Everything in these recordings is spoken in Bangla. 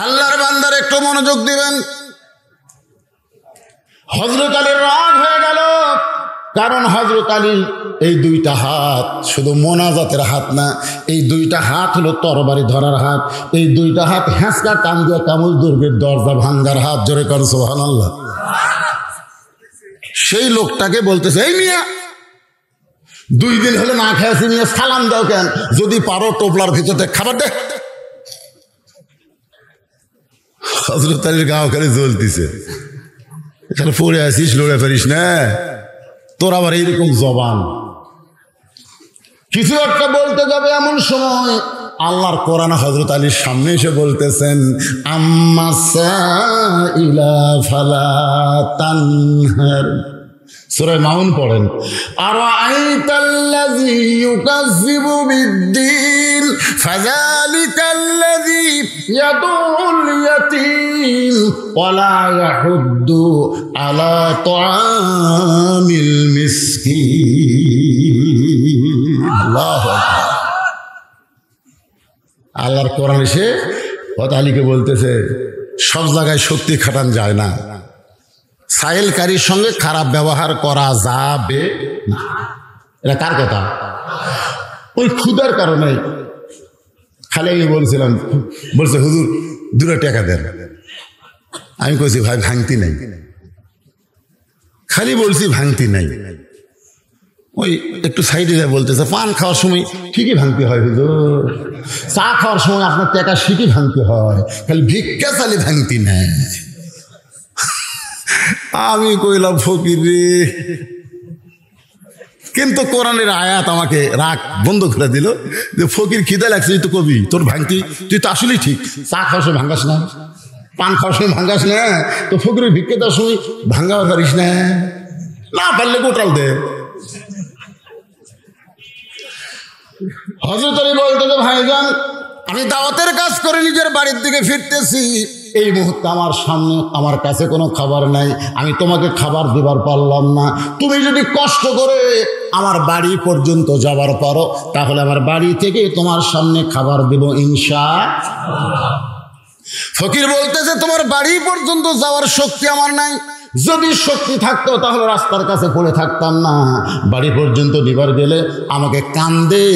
আল্লাহর বান্দার একটু মনোযোগ দিবেন। হযরত আলীর রাগ হয়ে গেল, কারণ হযরত আলী এই দুইটা হাত শুধু মোনাজাতের হাত না, এই দুইটা হাত হলো তরবারি ধরার হাত। এই দুইটা হাত হ্যাঁচকা টান দিয়ে কামুল দুর্গের দরজা ভাঙ্গার হাত। জোরে কর সুবহানাল্লাহ। সেই লোকটাকে বলতেছে, এই মিয়া 2 দিন হলে না খেয়েছি, নিয়ে সালাম দাও কেন? যদি পারো টোপলার ভিতরে খাবার দে। হযরত আলীর গাও খালি জ্বলতেছে, এখানে পড়ে আসিস, লড়ে পারিস না, তোর আবার এইরকম জবান। কিছু একটা বলতে যাবে, এমন সময় আল্লাহর কোরআন হযরত আলীর সামনে এসে বলতেছেন, আম্মা সাইলা ফালা তানহার। সূরা মাউন পড়েন, আরাআইতাল্লাযী ইউকাযযিবু বিদ্দীন ফাযালিকাল্লাযী ইয়াদুল ইয়াতীম ওয়ালা ইয়াহুদ্দু আলা তুআমিল মিসকিন। আল্লাহু আকবার। আল্লাহর কোরআন এসে হযরত আলীকে বলতেছে, সব জায়গায় শক্তি খাটান যায় না, সাইলকারীর সঙ্গে খারাপ ব্যবহার করা যাবে না। এটা কার কথা? ওই ক্ষুধার কারণে খালি আমি বলছিলাম, বলছে হুজুর 2 টাকা দেন। আমি কইছি ভাই ভাঙতি নাই, খালি বলছি ভাঙতি নাই। ওই একটু সাইডে যায় বলতেছে, পান খাওয়ার সময় ঠিকই ভাঙতে হয় হুজুর, চা খাওয়ার সময় আপনার টাকা ঠিকই ভাঙতে হয়, খালি ভিক্ষা চালি ভাঙতি নাই। আমি কইলাম ফকির রে, কিন্তু কোরআনের আয়াত আমাকে রাগ বন্ধ করে দিল যে ফকির খিদা লাগছে, তুই তো কবি, তোর ভাঙতি, তুই তো আসলেই ঠিক, চা খাওয়ার সময় ভাঙ্গাস না, পান খাওয়ার সময় ভাঙ্গাস না, তো ফকিরের ভিক্ষা দেওয়ার সময় ভাঙ্গাও পারিস না, না পারলে গোটাল দে। হযরত আলী বলতে, ভাইজান আমি দাওয়াতের কাজ করে নিজের বাড়ির দিকে ফিরতেছি, এই মুহূর্তে আমার সামনে আমার কাছে কোনো খাবার নাই, আমি তোমাকে খাবার দিবার পারলাম না। তুমি যদি কষ্ট করে আমার বাড়ি পর্যন্ত যাবার পারো, তাহলে আমার বাড়ি থেকে তোমার সামনে খাবার দেব ইনশাআল্লাহ। ফকির বলতেছে, তোমার বাড়ি পর্যন্ত যাওয়ার শক্তি আমার নাই, যদি শক্তি থাকতো তাহলে রাস্তার কাছে পড়ে থাকতাম না, বাড়ি পর্যন্ত দিবার গেলে আমাকে কান্দে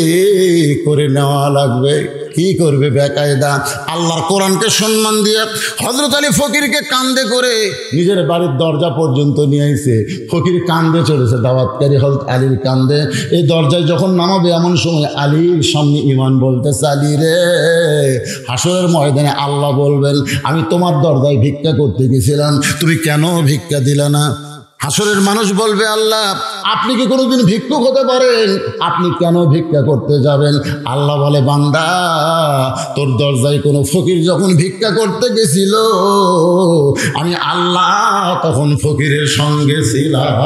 করে নেওয়া লাগবে। কি করবে বেকায়দা? আল্লাহর কোরআনকে সম্মান দিয়ে হযরত আলী ফকিরকে কান্দে করে নিজের বাড়ির দরজা পর্যন্ত নিয়ে আইছে। ফকির কান্দে চড়েছে, দাওয়াতকারী হযরত আলীর কান্দে। এই দরজায় যখন নামাবে, এমন সময় আলীর সামনে ইমান বলতেছে, আলী রে, হাসরের ময়দানে আল্লাহ বলবেন, আমি তোমার দরজায় ভিক্ষা করতে গেছিলাম, তুমি কেন ভিক্ষা দিলে না? হাসরের মানুষ বলবে, আল্লাহ আপনি কি কোনোদিন ভিক্ষুক হতে পারেন? আপনি কেন ভিক্ষা করতে যাবেন? আল্লাহ বলে, বান্দা তোর দরজায় কোনো ফকির যখন ভিক্ষা করতে গেছিল, আমি আল্লাহ তখন ফকিরের সঙ্গে ছিলাম।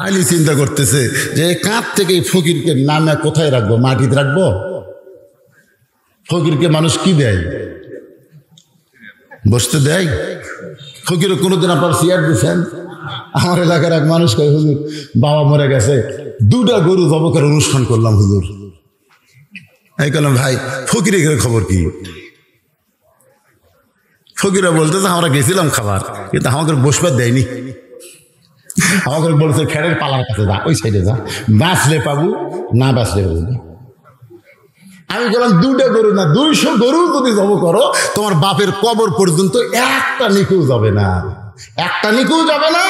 আলী চিন্তা করতেছে যে কাঁধ থেকে ফকিরকে নামে কোথায় রাখবো? মাটিতে রাখবো? ফকিরকে মানুষ কি দেয়? বসতে দেয়? ফকিরও কোনোদিন আপনার চেয়ার দিচ্ছেন? আমার এলাকার এক মানুষ কয়, হুজুর বাবা মরে গেছে, 2টা গরু জবকের অনুষ্ঠান করলাম হুজুর। এই বললাম, ভাই ফকিরের খবর কি? ফকিরা বলতেছে, আমরা গেছিলাম খাবার, কিন্তু আমাকে বসবার দেয়নি, আমাকে বলছে খেরের পালার কাছে যা, ওই সাইডে যা, বাঁচলে পাবো, না বাঁচলে পাবো। আমি বললাম, 2টা গরু না, 200 গরু যদি জব করো, তোমার বাপের কবর পর্যন্ত একটা নিকেও যাবে না, একটা নিকেও যাবে না।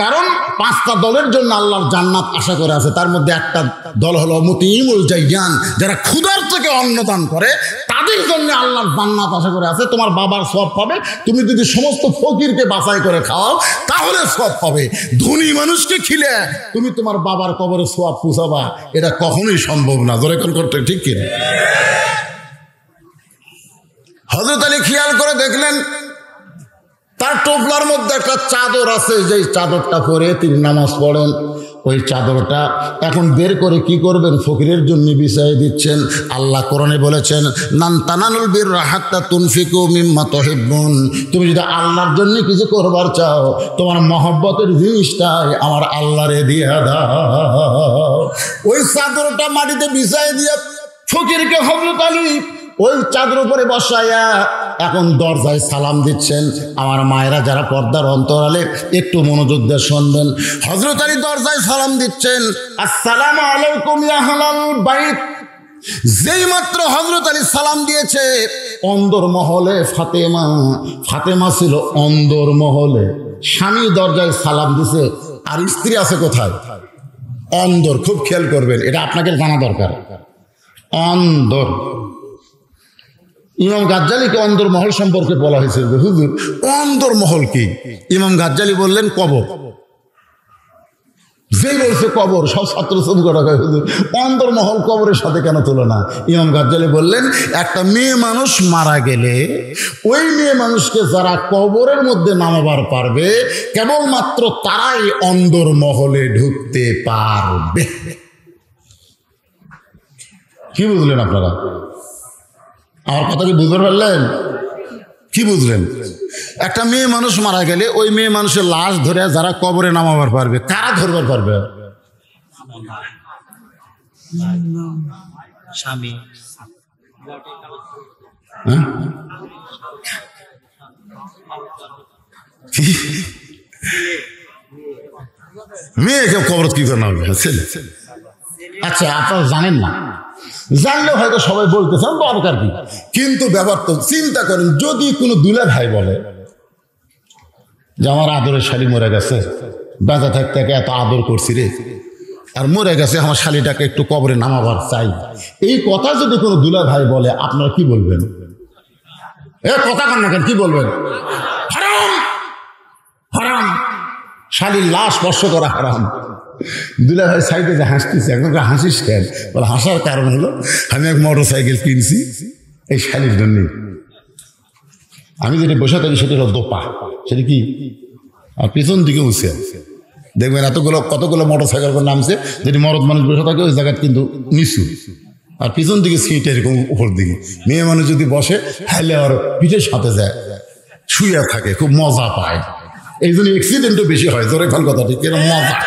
কারণ 5টা দলের জন্য আল্লাহর জান্নাত আশা করে আছে, তার মধ্যে একটা দল হলো মুতিমুল জাইয়ান, যারা ক্ষুধার থেকে অন্নদান করে, তাদের জন্য আল্লাহর জান্নাত আশা করে আছে। তোমার বাবার সওয়াব পাবে, তুমি যদি সমস্ত ফকিরকে বাছাই করে খাওয়াও তাহলে সওয়াব পাবে। ধনী মানুষকে খিলে তুমি তোমার বাবার কবরে সওয়াব পৌঁছাবা, এটা কখনোই সম্ভব না। জোরে কোন করতে ঠিক কিনা? হযরত আলী খেয়াল করে দেখলেন, তার টোপলার মধ্যে একটা চাদর আছে, যেই চাদরটা পরে তিনি নামাজ পড়েন। ওই চাদরটা এখন বের করে কি করবেন? ফকিরের জন্য বিছাই দিচ্ছেন। আল্লাহ কোরআনে বলেছেন, লান তানালুল বিররা হাত্তা তুনফিকু মিম্মা তুহিব্বুন। তুমি যদি আল্লাহর জন্য কিছু করবার চাও, তোমার মহব্বতের জিনিসটাই আমার আল্লাহরে দিয়ে দাও। ওই চাদরটা মাটিতে বিছাই দিয়ে ফকিরকে হযরত আলী ওই চাঁদের উপরে বসায়া এখন দরজায় সালাম দিচ্ছেন। আমার মায়েরা যারা পর্দার অন্তরালে একটু মনোযোগ দিয়ে শুনবেন। হযরত আলী দরজায় সালাম দিচ্ছেন, আসসালামু আলাইকুম ইয়া আহলাল বাইত। যেই মাত্র হযরত আলী সালাম দিয়েছে, অন্দর মহলে ফাতেমা ছিল অন্দর মহলে। স্বামী দরজায় সালাম দিছে, আর স্ত্রী আছে কোথায়? অন্দর। খুব খেয়াল করবেন, এটা আপনাকে জানা দরকার। অন্দর। ইমাম গাজ্জালীকে অন্দর মহল সম্পর্কে বলা হয়েছে, হুজুর অন্দর মহল কি? ইমাম গাজ্জালী বললেন কবর। যে বলছে কবর, সব ছাত্র ছবি হুজুর অন্দর মহল কবরের সাথে কেন তুলনা? ইমাম গাজ্জালী বললেন, একটা মেয়ে মানুষ মারা গেলে ওই মেয়ে মানুষকে যারা কবরের মধ্যে নামাবার পারবে, কেবলমাত্র তারাই অন্দর মহলে ঢুকতে পারবে। কি বুঝলেন আপনারা? আমার কথা কি বুঝতে পারলেন? কি বুঝলেন? একটা মেয়ে মানুষ মারা গেলে ওই মেয়ে মানুষের লাশ ধরে যারা কবরে নামাবার পারবে, কারা ধরবার পারবে? স্বামী। মেয়েকে কবর কি করে নামবে? ছেলে। আচ্ছা, আপনারা জানেন না, জানলেও হয়তো সবাই বলতেছেন দরকার কি, কিন্তু ব্যাপার তো চিন্তা করেন, যদি কোনো দুলা ভাই বলে যে আমার আদরের শালি মরে গেছে, বেঁচে থাকতে এত আদর করছি রে, আর মরে গেছে, আমার শালিটাকে একটু কবরে নামাবার চাই, এই কথা যদি কোনো দুলা ভাই বলে, আপনারা কি বলবেন? এ কথা কান না কেন, কি বলবেন? হারাম, হারাম, শালির লাশ স্পর্শ করা হারাম। দুলা ভাই সাইডে যে হাসতেছে, একদম হাসিস কেন? বলে হাসার কারণ হলো আমি এক মোটর সাইকেল কিনছি এই শালির জন্যে। আমি যেটা বসে থাকি সেটা হলো দোপা। সেটা কি? আর পিছন দিকে উঠছে, দেখবেন কতগুলো মোটর সাইকেল করে নামছে, যেটি মরদ মানুষ বসে থাকে ওই জায়গায় কিন্তু নিচু, আর পিছন দিকে সিট এরকম উপর দিকে। মেয়ে মানুষ যদি বসে হাইলে আর পিঠের সাথে যায়, শুয়ে থাকে, খুব মজা পায়। এই জন্য অ্যাক্সিডেন্টও বেশি হয়। জোরে ফেল কথা, ঠিক এরকম মজা।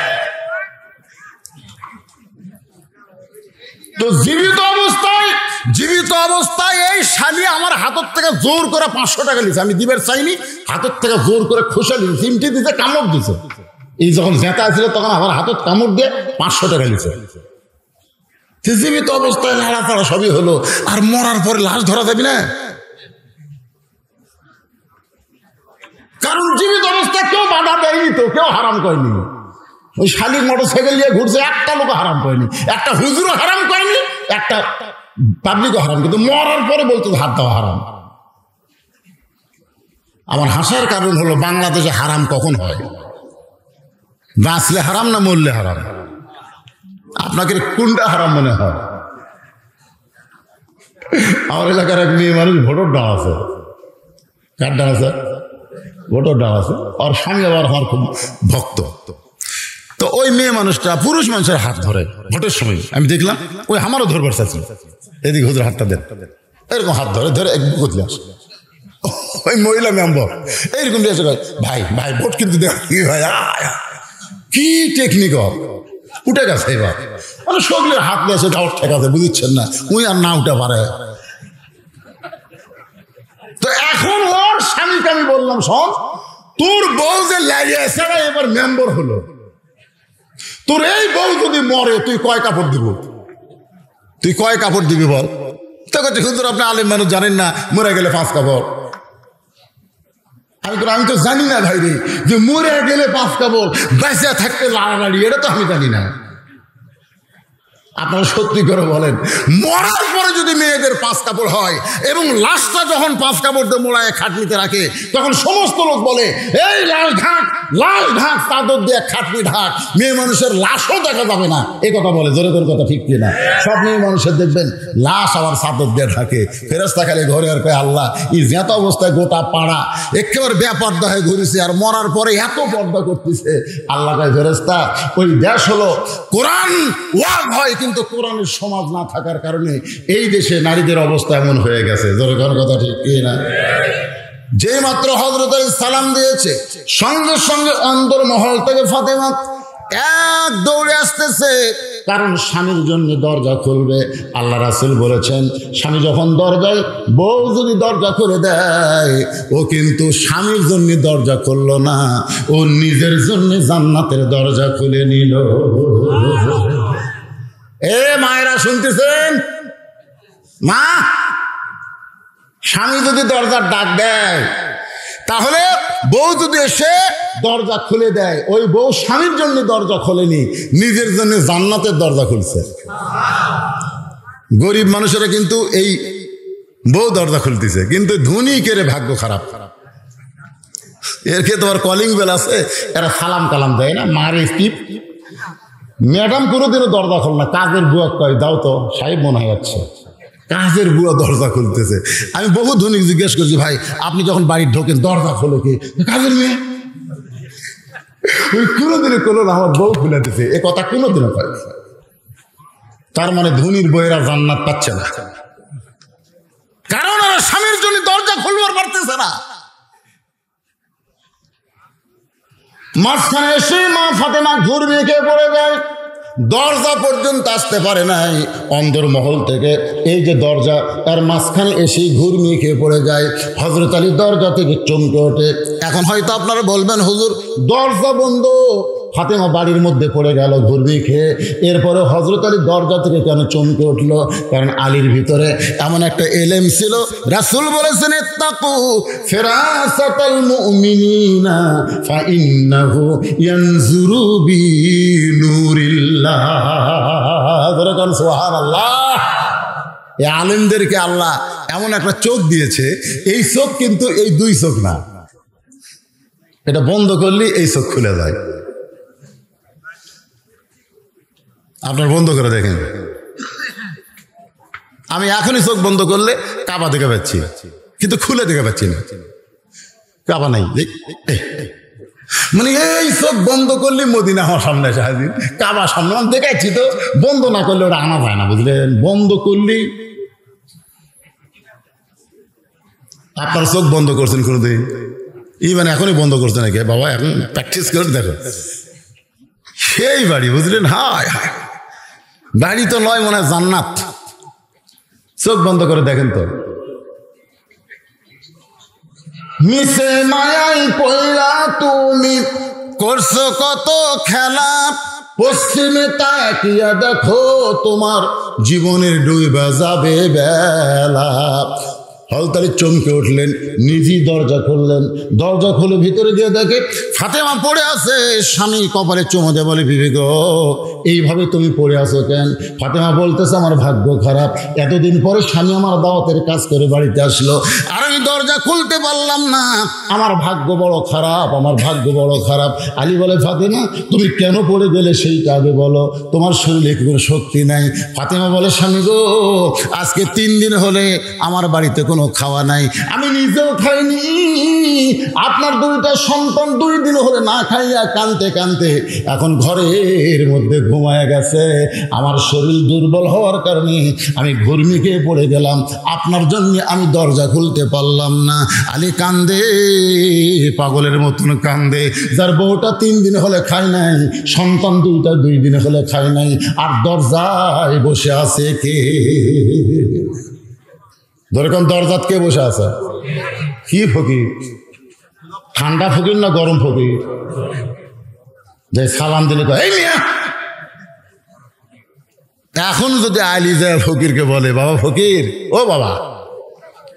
তো জীবিত অবস্থায় এই শালি আমার হাতের থেকে জোর করে 500 টাকা নিয়েছে, আমি দিবের চাইনি, হাতের থেকে জোর করে খোসা নিয়েছে, চিমটি দিতে, কামড় দিছে। এই যখন জেতা ছিল তখন আমার হাতের কামড় দিয়ে 500 টাকা নিয়েছে। জীবিত অবস্থায় নাড়াচাড়া সবই হলো, আর মরার পরে লাশ ধরা যাবে না? কারণ জীবিত অবস্থায় কেউ বাধা দেয়নি, তো কেউ হারাম করেনি। ওই শালির মোটর সাইকেল নিয়ে ঘুরছে, একটা লোক হারাম করেনি, একটা হুজুরও হারাম করেনি, একটা পাবলিকও হারাম, কিন্তু মরার পরে বলতে হাত দেওয়া হারাম। আমার হাসার কারণ হলো, বাংলাদেশে হারাম কখন হয়? বাঁচলে হারাম না মরলে হারাম? আপনাকে কোনটা হারাম মনে হয়? আমার এলাকার এক মেয়ে মানুষ ভোটর ডাল আছে। কার ডাল আছে? ভোটর ডাল আছে। আর স্বামী আবার আমার খুব ভক্ত। তো ওই মেয়ে মানুষটা পুরুষ মানুষের হাত ধরে ভোটের সময়, আমি দেখলাম ওই আমারও ধরবার চাচ্ছি, এদিকে হুজুর হাতটা দেন, এরকম হাত ধরে এক বুঝলে আসে। ওই মহিলা মেম্বার এইরকম দিয়েছে, ভাই ভাই ভোট কিন্তু দেখ ভাই, কি টেকনিক উঠে গেছে এবার, মানে সকলের হাত দিয়েছে, যাও ঠিক আছে, বুঝছেন না, উই আর না উঠে পারে। তো এখন ওর স্বামীকে আমি বললাম, শোন, তোর বউ যে লাগিয়েছে এবার মেম্বার হলো, তোর এই বউ যদি মরে তুই কয় কাপড় দিব? তুই কয় কাপড় দিবি বল? হুজুর আপনি আলেম মানুষ, জানেন না মরে গেলে 5 কাপড়। আমি তো জানি না ভাই রে, যে মরে গেলে 5 কাপড়, বেঁচে থাকতে লাড়ালাড়ি, এটা তো আমি জানি না। আপনারা সত্যি করে বলেন, মরার পরে যদি মেয়েদের 5 কাপড় হয় এবং লাশটা যখন 5 কাপড় দিয়ে মোড়ায় খাটনিতে রাখে, তখন সমস্ত লোক বলে এই লাশ ঢাক, চাদর দিয়ে খাটনি ঢাক, মেয়ে মানুষের লাশও দেখা যাবে না, এই কথা বলে। জোরে করে কথা ঠিক কিনা? সব মেয়ে মানুষের দেখবেন লাশ আবার চাদর দিয়ে ঢাকে। ফেরেশতা খালি ঘরে আর কয়, আল্লাহ এই যেত অবস্থায় গোটা পাড়া একেবারে বেপর্দা হয়ে ঘুরেছে, আর মরার পরে এত পর্দা করতেছে। আল্লাহ কয়, ফেরেশতা ওই দেশ হলো কোরআন ওয়াজ হয়, কিন্তু কোরআনের সমাজ না থাকার কারণে এই দেশে নারীদের অবস্থা এমন হয়ে গেছে। জোরে করে কথা ঠিক কিনা? যে মাত্র হযরত আলী সালাম দিয়েছে, সঙ্গে সঙ্গে অন্দর মহল থেকে ফাতেমা এক দৌড়ে আসতেছে, কারণ স্বামীর জন্য দরজা খুলবে। আল্লাহ রাসূল বলেছেন, স্বামী যখন দরজায়, বউ যদি দরজা খুলে দেয়, ও কিন্তু স্বামীর জন্য দরজা খুললো না, ও নিজের জন্য জান্নাতের দরজা খুলে নিল। এ মায়েরা শুনতেছেন? মা, স্বামী যদি দরজার ডাক দেয়, তাহলে বউ যদি এসে দরজা খুলে দেয়, ওই বউ স্বামীর জন্য দরজা খোলেনি, নিজের জন্য জান্নাতের দরজা খুলছে। গরিব মানুষেরা কিন্তু এই বউ দরজা খুলতেছে, কিন্তু ধনীকের ভাগ্য খারাপ। এর ক্ষেত্রে তোমার কলিং বেল আছে, এরা সালাম কালাম দেয় না, মারে টিপ। ম্যাডাম কোনোদিনও দরজা খোল না, কাজের বুয়া কয় দাও তো, সাহেব মনে হয় যাচ্ছে, কাজের বুয়া দরজা খুলতেছে। আমি বহু ধনীক জিজ্ঞেস করছি, ভাই আপনি যখন বাড়ি ঢোকেন দরজা খোলে কি? কাজের মেয়ে। ওই কোনোদিনও কোনো না, আমার বউ খুলে দিছে, এ কথা কোনোদিনও কয়। তার মানে ধনীর বইয়েরা জান্নাত পাচ্ছে না, কারণ ওরা স্বামীর জন্য দরজা খুলবার পারতেছে না। মাঝখানে এসে মা ফাতেমা ঘুরবে খেয়ে পড়ে যায়, দরজা পর্যন্ত আসতে পারে নাই। অন্দরমহল থেকে এই যে দরজা, তার মাঝখানে এসেই ঘুরমিয়ে খেয়ে পড়ে যায়। হযরত আলী দরজা থেকে চমকে ওঠে। এখন হয়তো আপনারা বলবেন, হুজুর দরজা বন্ধ, ফাতেমা বাড়ির মধ্যে পড়ে গেল ঘুরমিয়ে খেয়ে। এরপরে হযরত আলী দরজা থেকে কেন চমকে উঠলো? কারণ আলীর ভিতরে এমন একটা এলেম ছিল। রাসূল বলেছেন, ইত্তাকু ফিরাসাতাল মুমিনিনা ফাইন্নাহু ইয়ানজুরু বিনুরিল্লাহ। সুবহানাল্লাহ। এই আলেমদেরকে আল্লাহ এমন একটা চোখ দিয়েছে, এই চোখ কিন্তু এই দুই চোখ না, এটা বন্ধ করলে এই চোখ খুলে যায়। আপনার বন্ধ করে দেখেন, আমি এখনই চোখ বন্ধ করলে কাবা দেখে পাচ্ছি, কিন্তু খুলে দেখে পাচ্ছি না, কাবা নাই। মানে এই চোখ বন্ধ করলে মদিনা আমার সামনে এসে হাজির, কাবা সামনে আমি দেখাচ্ছি, তো বন্ধ না করলে ওটা আনা যায় না, বুঝলেন? বন্ধ করলে আপনার চোখ বন্ধ করছেন কোনোদিন? মানে এখনই বন্ধ করছে নাকি বাবা? এখন প্র্যাকটিস করে দেখো, সেই বাড়ি, বুঝলেন? হায় হায়, বাড়ি তো নয়, মনে হয় জান্নাত। চোখ বন্ধ করে দেখেন তো। মিশে মায়াই পয়লা তুমি করছো কত খেলা, পশ্চিমে তাকিয়া দেখো তোমার জীবনের ডুইবা যাবে বেলা। হযরত আলী চমকে উঠলেন, নিজেই দরজা খুললেন। দরজা খুলে ভিতরে গিয়ে দেখে ফাতেমা পড়ে আছে। স্বামী কপালে চুমো দিয়ে বলে, বিবি গো, এইভাবে তুমি পড়ে আছো কেন? ফাতেমা বলতেছে, আমার ভাগ্য খারাপ, এতদিন পরে স্বামী আমার দাওয়াতের কাজ করে বাড়িতে আসলো, আর আমি দরজা খুলতে পারলাম না, আমার ভাগ্য বড় খারাপ, আমার ভাগ্য বড় খারাপ। আলী বলে, ফাতেমা তুমি কেন পড়ে গেলে সেইটা আগে বলো, তোমার শরীরে কোনো শক্তি নাই। ফাতেমা বলে, স্বামী গো, আজকে 3 দিন হলে আমার বাড়িতে কোনো খাওয়া নাই, আমি নিজেও খাইনি, আপনার 2টা সন্তান 2 দিন হলে না খাইয়া কানতে কানতে এখন ঘরের মধ্যে ঘুমায় গেছে। আমার শরীর দুর্বল হওয়ার কারণে আমি ঘুরমিকে পড়ে গেলাম, আপনার জন্য আমি দরজা খুলতে পারলাম না। আলী কান্দে, পাগলের মতন কান্দে। যার বউটা 3 দিন হলে খায় নাই, সন্তান 2টা 2 দিন হলে খায় নাই, আর দরজায় বসে আছে কে? ধরেন দরজাত কে বসে আছে? কি ফকির? ঠান্ডা ফকির না গরম ফকির? যে সালাম দিলে এই মিয়া, এখন যদি আলী যায় ফকিরকে বলে, বাবা ফকির, ও বাবা,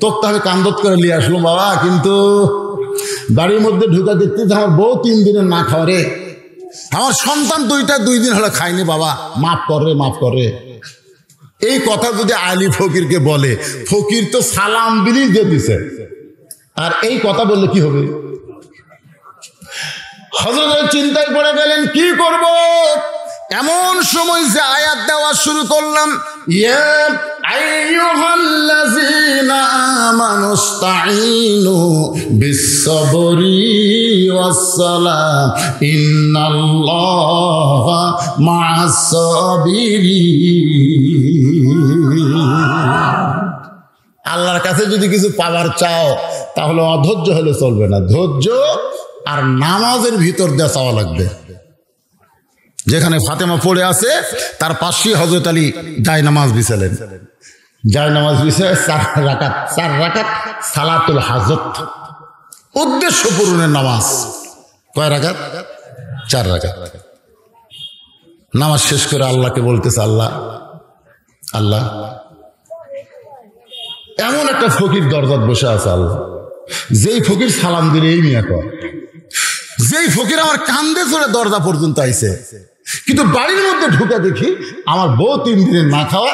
তোকে তো আমি কান্দত করে নিয়ে আসলো বাবা, কিন্তু বাড়ির মধ্যে ঢুকা দেখতে আমার বউ 3 দিনের না খাওয়া রে, আমার সন্তান 2টা 2 দিন হলে খায়নি, বাবা মাফ কর রে, মাফ কর রে। এই কথা যদি আলী ফকিরকে বলে, ফকির তো সালাম দিলেই দিয়ে দিছে, আর এই কথা বললে কি হবে? হযরত চিন্তায় পড়ে গেলেন, কি করব? এমন সময় যে আয়াত দেওয়া শুরু করলাম, ইয়া আইয়ুহাল্লাযীনা আমানুস্তাঈনু বিস-সাবরি ওয়াস-সালাহ ইন্নাল্লাহা মা'আস-সাবিরিন। আল্লাহর কাছে যদি কিছু পাওয়ার চাও, তাহলে অধৈর্য হলে চলবে না, ধৈর্য আর নামাজের ভিতর দিয়ে চাওয়া লাগবে। যেখানে ফাতেমা পড়ে আছে তার পাশে হযরত আলী জায়নামাজ বিছালেন। জায়নামাজ বিছায় 4 রাকাত সালাতুল হাজত, উদ্দেশ্য পূরণের নামাজ। কয় রাকাত? 4 রাকাত। নামাজ শেষ করে আল্লাহকে বলতেছে, আল্লাহ আল্লাহ, এমন একটা ফকির দরজাত বসে আছে আল্লাহ, যেই ফকির সালাম দিলে এই মিয়া কয়, যেই ফকির আমার কান্দে চড়ে দরজা পর্যন্ত আইছে, কিন্তু বাড়ির মধ্যে ঢুকে দেখি আমার বউ 3 দিনের না খাওয়া,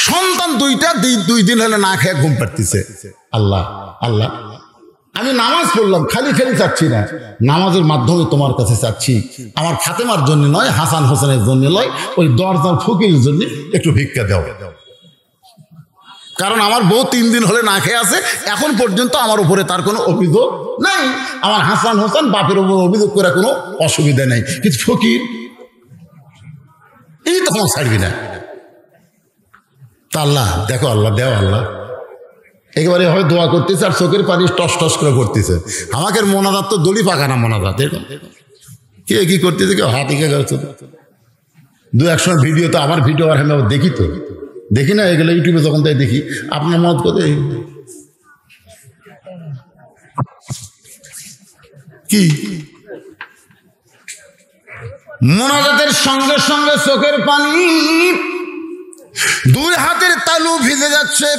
সন্তান 2 দিন হলে না খেয়ে ঘুম পাড়তেছে। আল্লাহ আল্লাহ, আমি নামাজ পড়লাম, খালি খালি চাচ্ছি না, নামাজের মাধ্যমে তোমার কাছে চাচ্ছি, আমার ফাতেমার জন্য নয়, হাসান হোসেনের জন্য নয়, ওই দরজার ফকিরের জন্য একটু ভিক্ষা দাও। কারণ আমার বউ 3 দিন হলে না খেয়ে আছে, এখন পর্যন্ত আমার উপরে তার কোনো অভিযোগ নাই। আমার হাসান হোসেন বাপের উপর অভিযোগ করে কোনো অসুবিধা নেই, কিন্তু ফকির এই তখন ছাড়বি না। তা আল্লাহ দেখো, আল্লাহ দেও, আল্লাহ একেবারে হয় দোয়া করতেছে আর চোখের পানি টস টস করে করতেছে। আমাকে মোনাজাত তো দড়ি পাকা না, মোনাজাত এরকম কে কি করতেছে, কেউ হাত এঁকে করছে। 2-1 সময় ভিডিও, তো আমার ভিডিও আর আমি দেখি, তো দেখি না এগুলো ইউটিউবে যখন তাই দেখি। আপনার মত করে কি মোনাজাতের সঙ্গে সঙ্গে চোখের পানি, 2 হাতের তালু ভিজে যাচ্ছে।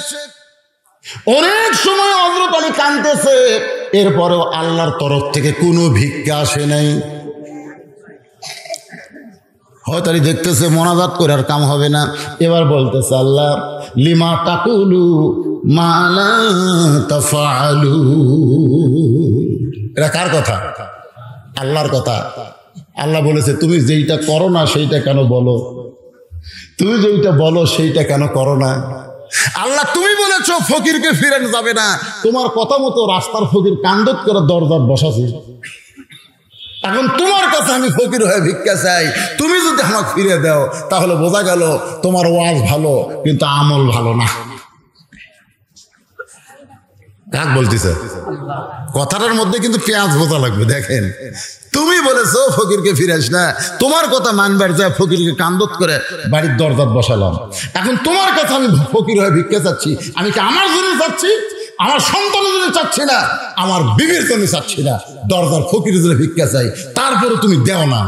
অনেক সময় হযরত আলী কাঁদতেছে, এরপরেও আল্লাহর তরফ থেকে কোনো ভিক্ষা আসে নাই। হয়তো আলী দেখতেছে মোনাজাত করে আর কাম হবে না, এবার বলতেছে, আল্লাহ লিমা তাকুলু মা লা তাফআলু। এটা কার কথা? আল্লাহর কথা। আল্লাহ বলেছে, তুমি যেইটা করো না সেইটা কেন বলো, তুমি যেইটা বলো সেইটা কেন করো না। আল্লাহ তুমি বলেছো ফকিরকে ফিরানো যাবে না, তোমার কথা মতো রাস্তার ফকির কান্দত করে দরজার বসাছি। এখন তোমার কাছে আমি ফকির হয়ে ভিক্ষা চাই, তুমি যদি আমাকে ফিরে দাও তাহলে বোঝা গেল তোমার ওয়াজ ভালো কিন্তু আমল ভালো না। কাক বলতেছে? কথাটার মধ্যে কিন্তু পেঁয়াজ বোঝা লাগবে। দেখেন, তুমি বলেছো ফকিরকে ফিরাস না, তোমার কথা মানবার যায় ফকিরকে কান্দত করে বাড়ির দরজাত বসালাম। এখন তোমার কাছে আমি ফকির হয়ে ভিক্ষা চাচ্ছি, আমি কি আমার জন্য চাচ্ছি, আমার সন্তানের জন্য চাচ্ছি না, আমার বিবির জন্য চাচ্ছি না, দরজার ফকিরের জন্য ভিক্ষা চাই, তারপরে তুমি দেও না।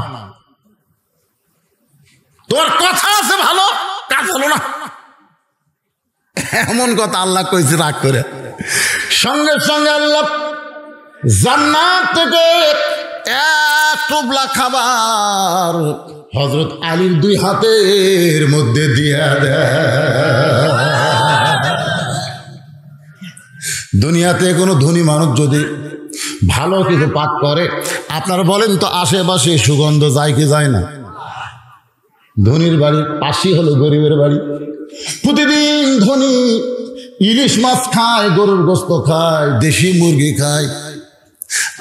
তোমার কথা আছে ভালো, কাজ হলো না, এমন কথা আল্লাহ কইছে রাগ করে। সঙ্গে সঙ্গে আল্লাহ জান্নাত থেকে 1 টোপলা খাবার হযরত আলীর 2 হাতের মধ্যে দিয়া দেয়। দুনিয়াতে কোনো ধনী মানুষ যদি ভালো কিছু পাক করে, আপনারা বলেন তো আশেপাশে সুগন্ধ যায় কি যায় না? ধনীর বাড়ির পাশেই হলো গরিবের বাড়ি। প্রতিদিন ধনী ইলিশ মাছ খায়, গরুর গোস্ত খায়, দেশি মুরগি খায়,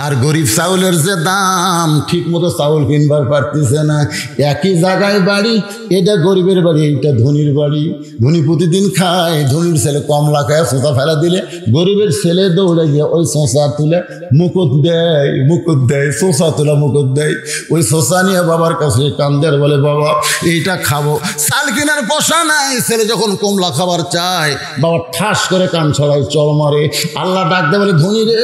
আর গরিব চাউলের যে দাম, ঠিক মতো চাউল কিনবার পারতেছে না। একই জায়গায় বাড়ি, এটা গরিবের বাড়ি, এইটা ধনীর বাড়ি। ধনী প্রতিদিন খায়, ধনীর ছেলে কমলা খায়, সোঁচা ফেলা দিলে গরিবের ছেলে দৌড়ে গিয়ে ওই সোঁচা তুলে মুকুট দেয়, মুকুট দেয়, সোঁচা তুলে মুকুট দেয়। ওই সোঁচা নিয়ে বাবার কাছে কান্দের, বলে বাবা এইটা খাবো। চাল কেনার পয়সা নাই, ছেলে যখন কমলা খাবার চায় বাবা ঠাস করে কান ছড়ায়, চর মারে। আল্লাহ ডাক দেয়, বলে ধনী রে,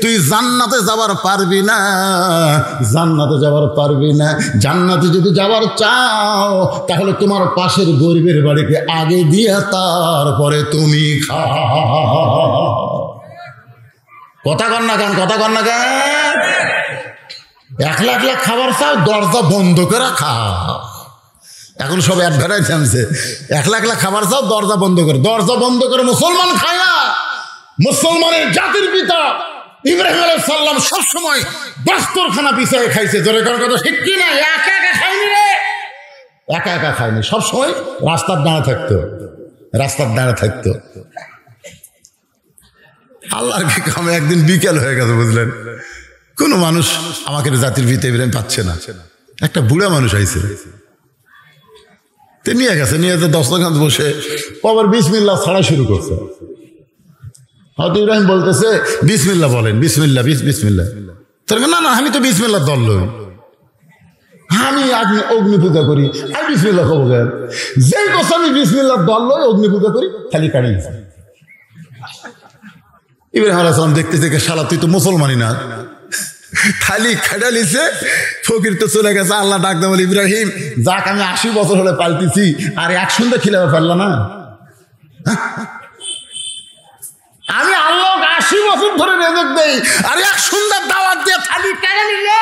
তুই জান্নাতে যাবার পারবি না, জান্নাতে যাবার পারবি না। জান্নাতে যদি যাবার চাও তাহলে তোমার পাশের গরিবের বাড়িকে আগে দিয়ে তারপরে তুমি খাও। কথা কর না কেন, কথা কর না কেন? একলা একলা খাবার চাও, দরজা বন্ধ করে খাও। এখন সব অ্যাডভার্টাইজ আনছে, একলা একলা খাবার চাও, দরজা বন্ধ করে। দরজা বন্ধ করে মুসলমান খায় না। মুসলমানের জাতির পিতা ইব্রাহিম আলাইহিস সালাম সবসময় বাস্তরখানা পিছায় খাইছে। জোরে কারো কথা ঠিক কি না? একা একা খায়নি রে, একা একা খায়নি, সবসময় রাস্তার দাঁড়া থাকতো, রাস্তার দাঁড়া থাকতো। আল্লাহর কি কামে একদিন বিকেল হয়ে গেছে, বুঝলেন? কোনো মানুষ আমাকে জাতির পিতা ইব্রাহিম পাচ্ছে না, একটা বুড়া মানুষ আইছে, নিয়ে গেছে, নিয়ে যেতে দস্তরখান বসে আবার বিসমিল্লাহ ছাড়া শুরু করছে। হয়তো ইব্রাহিম বলতেছে বিসমিল্লাহ বলেন, বিসমিল্লাহ বিসমিল্লাহ। তোর না না, আমি তো বিসমিল্লাহ দল লই। আমি অগ্নি পূজা করি, আমি বিসমিল্লাহ কব কেন? যেই কথা আমি বিসমিল্লাহ বললো অগ্নি পূজা করি, খালি কাড়ি গেছে। ইব্রাহিম আলাইহিস সালাম দেখতে থেকে, শালা তুই তো মুসলমানই না, খালি খাড়া লিছে। ফকির তো চলে গেছে। আল্লাহ ডাক দেয় বলে, ইব্রাহিম যাক আমি 80 বছর হলে পাল্টিছি, আর এক সন্ধ্যা খিলাবে পারল না? আমি আল্লাহ 80 বছর ধরে রেজেক দেই, আর এক সন্ধ্যার দাওয়াত দিয়ে খালি কেড়ে নিলে?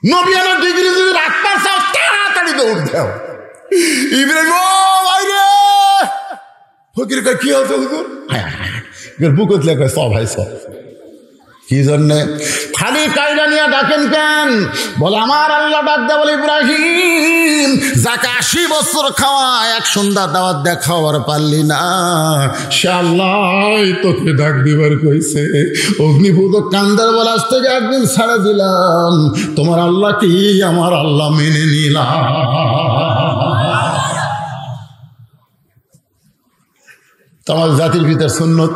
নবিয়ানা ডিগ্রি যদি রাখতে চাও তাড়াতাড়ি দৌড় দাও। ইব্রাহিম ও ভাই রে, ফকির কয় কি হতো হুজুর? বুকত লেখা সব ভাই সব। কি জন্যে খালি কায়দা নিয়ে ডাকেন কেন? বলে আমার আল্লাহ ডাক দেয় বলে, ইব্রাহিম যাকে 80 বছর খাওয়া এক সন্ধ্যা দাওয়াত দিয়ে খাওয়ার পারলি না, সে আল্লাহ তোকে ডাক দিবার কইছে। অগ্নিপূজক কান্দার বলে, আজ থেকে একদিন ছাড়া দিলাম, তোমার আল্লাহ কি আমার আল্লাহ মেনে নিলাম। তোমার জাতির ভিতর সুন্নত।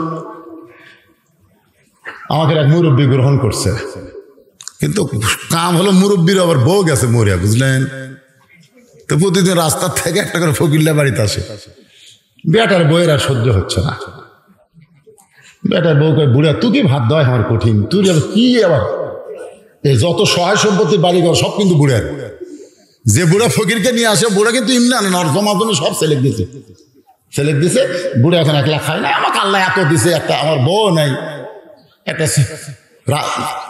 আমাকে এক মুরব্বী গ্রহণ করছে, কিন্তু কাম হলো মুরব্বীর আবার বউ গেছে মরিয়া, বুঝলেন তো? প্রতিদিন রাস্তার থেকে একটা করে ফকিরলা বাড়িতে আসে। বেটার বউয়ের আর সহ্য হচ্ছে না। বেটার বউকে, বুড়া তুই কি ভাত দেওয়া আমার কঠিন, তুই কি আবার এই যত সহায় সম্পত্তি বাড়ি ঘর সব কিন্তু বুড়ার। যে বুড়া ফকিরকে নিয়ে আসে, বুড়া কিন্তু ইমনি আনে না, জমা জমি সব সেলেক দিছে, সেলেক দিছে। বুড়া এখন একলা খায় না, আমাকে আল্লাহ এত দিছে, একটা আমার বউ নাই, একটা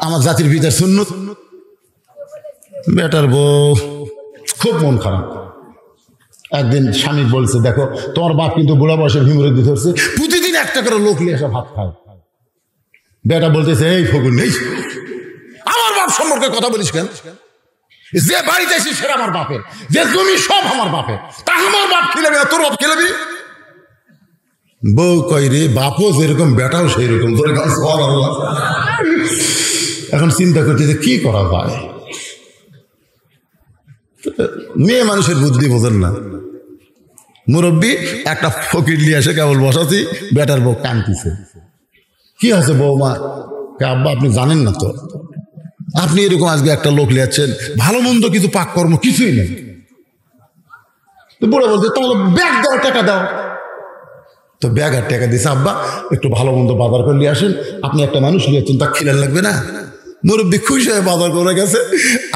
আমার জাতির ভিতর সুন্নত। বেটার বউ খুব মন খারাপ। একদিন স্বামী বলছে, দেখো তোমার বাপ কিন্তু বুড়া বয়সে ভীমরুদ্ধি ধরছে, প্রতিদিন একটা করে লোক নিয়ে এসে ভাত খায়। বেটা বলতেছে, এই ফগুন নেই, আমার বাপ সম্পর্কে কথা বলিস কেন? যে বাড়িতে এসে সেটা আমার বাপের, যে জমি সব আমার বাপের, তা আমার বাপ খেলাবি না, তোর বাপ খেলাবি? বউ কই রে, বাপও যেরকম বেটাও সেই রকম। এখন চিন্তা করতেছে কি করা যায়। মেয়ে মানুষের বুদ্ধি বোঝেন না। মুরব্বী একটা ফকির নিয়ে এসে কেবল বসাচ্ছি, বেটার বউ কাঁদতেছে। কি আছে বৌমা? আব্বা আপনি জানেন না তো, আপনি এরকম আজকে একটা লোক লিয়াচ্ছেন, ভালো মন্দ কিছু পাক কর্ম কিছুই নেই। বুড়ো বলছে, তাহলে ব্যাগ দাও, টাকা দাও। তো ব্যাগ আর টাকা দিছে, আব্বা একটু ভালো মন্দ বাজার করে নিয়ে আসেন, আপনি একটা মানুষ নিয়েছেন, তা খিলার লাগবে না। মুরব্বী খুশি হয়ে বাজার করে গেছে।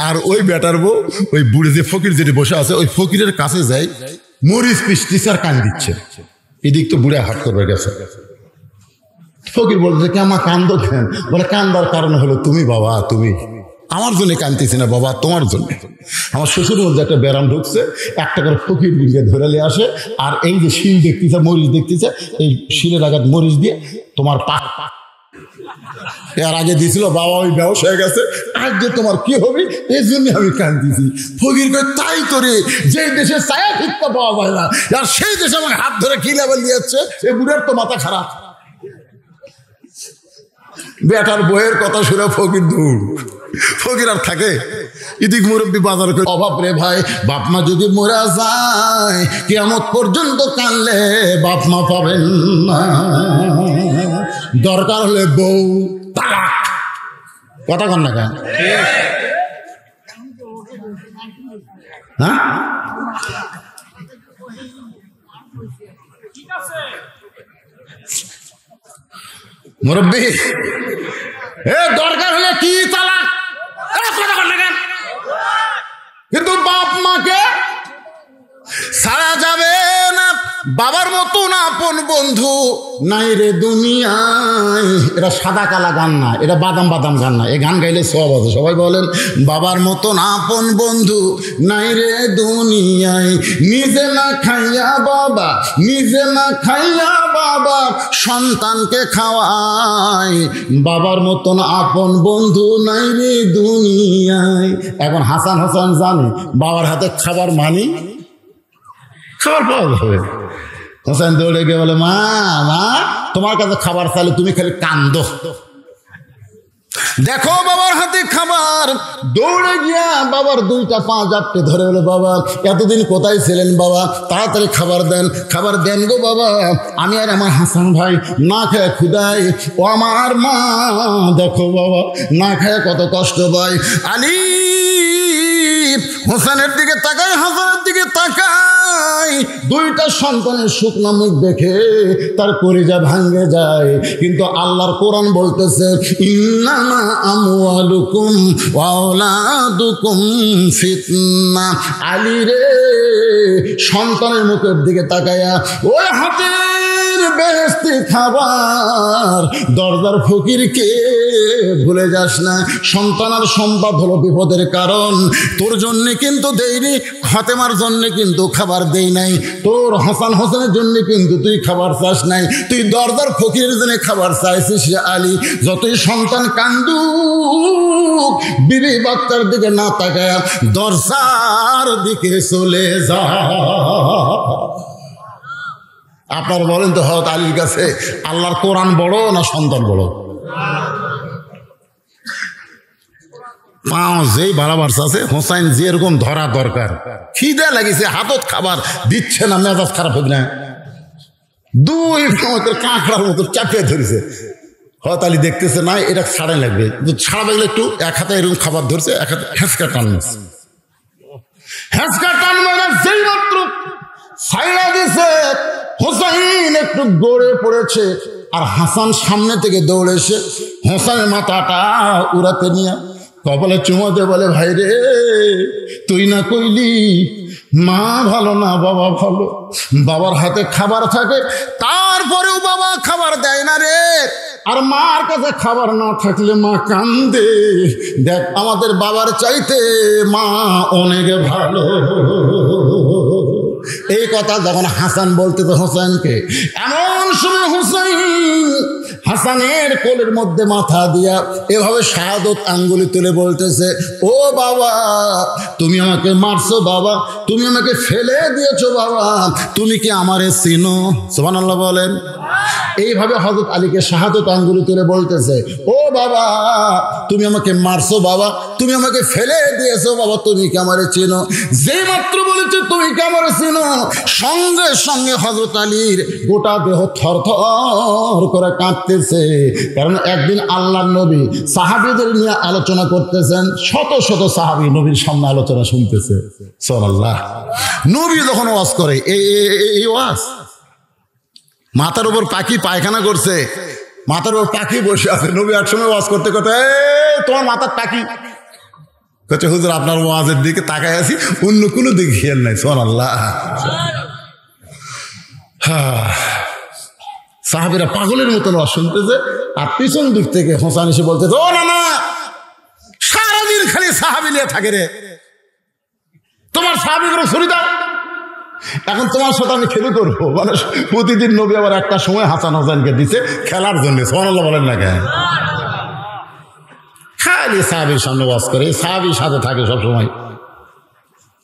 আর ওই বেটার বউ ওই বুড়ে যে ফকির যেটি বসে আছে, ওই ফকিরের কাছে যাই মরিচ পিসটিছে আর কান দিচ্ছে। এদিক তো বুড়ে হাট করবে গেছে। ফকির বলছে, কি আমার কান্দ কেন? বলে, কান্দার কারণ হলো তুমি বাবা, তুমি আমার জন্য কানতেছি না বাবা, তোমার জন্য। আমার শ্বশুর মধ্যে একটা ব্যারাম ঢুকছে, একটা করে ফকির দিকে ধরে নিয়ে আসে, আর এই যে শিল দেখতেছে, মরিচ দেখতেছে, এই শিলের আঘাত মরিচ দিয়ে তোমার পা এর আগে দিয়েছিল বাবা, ওই ব্যবসা হয়ে গেছে, আজ যে তোমার কি হবে এই জন্য আমি কানতেছি। ফকির কই, তাই তোরে যে দেশে ছায়া ভিক্ষা পাওয়া যায় না, আর সেই দেশে আমাকে হাত ধরে কি লেভেল দিয়েছে, এই বুড়ের তো মাথা খারাপ। বেটার বইয়ের কথা শুনে ফকির দূর, ফকির আর থাকে। ইদিক মুরব্বী বাজার করে, অভাব রে ভাই, বাপ মা যদি মরে যায় কিয়ামত পর্যন্ত কানলে বাপ মা পাবেন না, দরকার হলে বউ তালাক। কথা কন না কেন? হ্যাঁ, মুরব্বী দরকার হলে কি তালাক, কথা কন না কেন? কিন্তু বাপ মাকে ছাড়া যাবে না, বাবার মতন আপন বন্ধু নাই রে দুনিয়ায়। এটা সাদা কালা গান না, এটা বাদাম বাদাম গান না। এই গান গাইলে সব আছে। সবাই বলেন, বাবার মতন আপন বন্ধু নাই রে দুনিয়ায়, নিজে না খাইয়া বাবা, নিজে না খাইয়া বাবা সন্তানকে খাওয়ায়, বাবার মতন আপন বন্ধু নাই রে দুনিয়ায়। এখন হাসান হাসান জানে বাবার হাতে খাবার মানি, খাবার পাওয়া যাবে। হোসেন দৌড়ে গিয়ে বলে, মা মা তোমার কাছে খাবার চাইলে তুমি খালি কান্দো, দেখো বাবার হাতে খাবার। দৌড়ে গিয়া বাবার দুইটা পা জাপটে ধরে বলে, বাবা এতদিন কোথায় ছিলেন বাবা, তাড়াতাড়ি খাবার দেন, খাবার দেন গো বাবা, আমি আর আমার হাসান ভাই না খেয়ে ক্ষুদাই। ও আমার মা দেখো বাবা না খেয়ে কত কষ্ট পায়। আলী হোসেনের দিকে তাকায়, হাসানের দিকে তাকায়, দুইটা সন্তানের শুকনো মুখ দেখে তার কলিজা ভাঙে যায়। কিন্তু আল্লাহর কোরআন বলতেছে, ইন্নামা আমওয়ালুকুম ওয়া আওলাদুকুম ফিতনা। আলী রে, সন্তানের মুখের দিকে তাকায়া ওই হাতের বেহেশতি খাবার দরজার ফকিরকে ভুলে যাস না। সন্তান আর সম্পদ হলো বিপদের কারণ। তোর জন্য কিন্তু দেইনি, ফাতেমার জন্য কিন্তু খাবার দেই নাই, তোর হাসান হোসেনের জন্য কিন্তু তুই খাবার চাস নাই, তুই দরজার ফকিরের জন্য খাবার চাইছিস। আলী, যতই সন্তান কান্দুক, বিবি বাচ্চার দিকে না তাকায় দরজার দিকে চলে যা। আপনারা বলেন তো, হযরত আলীর কাছে আল্লাহর কোরআন বড় না সন্তান বড়? পাও যেই বাড়াবার আছে, হোসাইন যেরকম ধরা দরকার, খিদে লাগিছে, হাতত খাবার দিচ্ছে না, মেজাজ খারাপ হবে না, দুই কাঁকড়ার মতো চাপিয়ে ধরেছে। হযরত আলী দেখতেছে না, এটা ছাড়াই লাগবে, ছাড়া লাগলে একটু এক হাতে এরকম খাবার ধরছে, এক হাতে হেঁচকা টান মারছে, হেঁচকা টান মারা যেই মাত্র ছাইড়া দিছে, হোসাইন একটু গড়ে পড়েছে, আর হাসান সামনে থেকে দৌড়ে এসে হোসাইনের মাথাটা উড়াতে নিয়ে কপালে চুমো দিয়ে বলে, ভাই রে, তুই না কইলি মা ভালো না বাবা ভালো, বাবার হাতে খাবার থাকে তারপরেও বাবা খাবার দেয় না রে, আর মার কাছে খাবার না থাকলে মা কান্দে, দেখ আমাদের বাবার চাইতে মা অনেক ভালো। এই কথা যখন হাসান বলতেছে হোসেনকে, এমন সময় হোসেন হাসানের কোলের মধ্যে মাথা দিয়া এভাবে শাহাদত আঙ্গুলি তুলে বলতেছে, ও বাবা, তুমি আমাকে মারছো বাবা, তুমি আমাকে ফেলে দিয়েছো বাবা, তুমি কি আমারে চিনো? সুবহানাল্লাহ বলেন। এইভাবে হযরত আলীকে শাহাদত আঙ্গুলি তুলে বলতেছে, ও বাবা, তুমি আমাকে মারছো বাবা, তুমি আমাকে ফেলে দিয়েছো বাবা, তুমি কি আমারে চিনো? যেই মাত্র বলেছে তুমি কি আমারে চিনো, সঙ্গে সঙ্গে হযরত আলীর গোটা দেহ থরথর করে কাঁপতেছে। কারণ একদিন আল্লাহর নবী সাহাবীদের নিয়ে আলোচনা করতেছেন, শত শত সাহাবী নবীর সামনে আলোচনা শুনতেছে। সুবহানাল্লাহ। নবী যখন ওয়াজ করে, এই ওয়াজ, মাথার উপর পাখি পায়খানা করছে, মাথার উপর পাখি বসে আছে, নবী একসময় ওয়াজ করতে করতে, তোমার মাথার পাখি কচ্ছে, হুজুর আপনার ওয়াজের দিকে তাকায় আছি, অন্য কোনো দিকে খেয়াল নাই। সুবহানাল্লাহ। সাহাবীরা পাগলের মতন ওয়াজ শুনতেছে, আর পিছন দিক থেকে হোসেন এসে বলতেছে, ও না না, সারাদিন খালি সাহাবী নিয়ে থাকে রে, তোমার সাহাবীগুলো ছড়ি দাও, এখন তোমার সাথে আমি খেলে করবো। মানে প্রতিদিন নবী আবার একটা সময় হাসান হোসেনকে দিছে খেলার জন্য। সুবহানাল্লাহ বলেন না কেন? খালি সাহাবীর সামনে ওয়াজ করে, সাহাবীর সাথে থাকে সবসময়।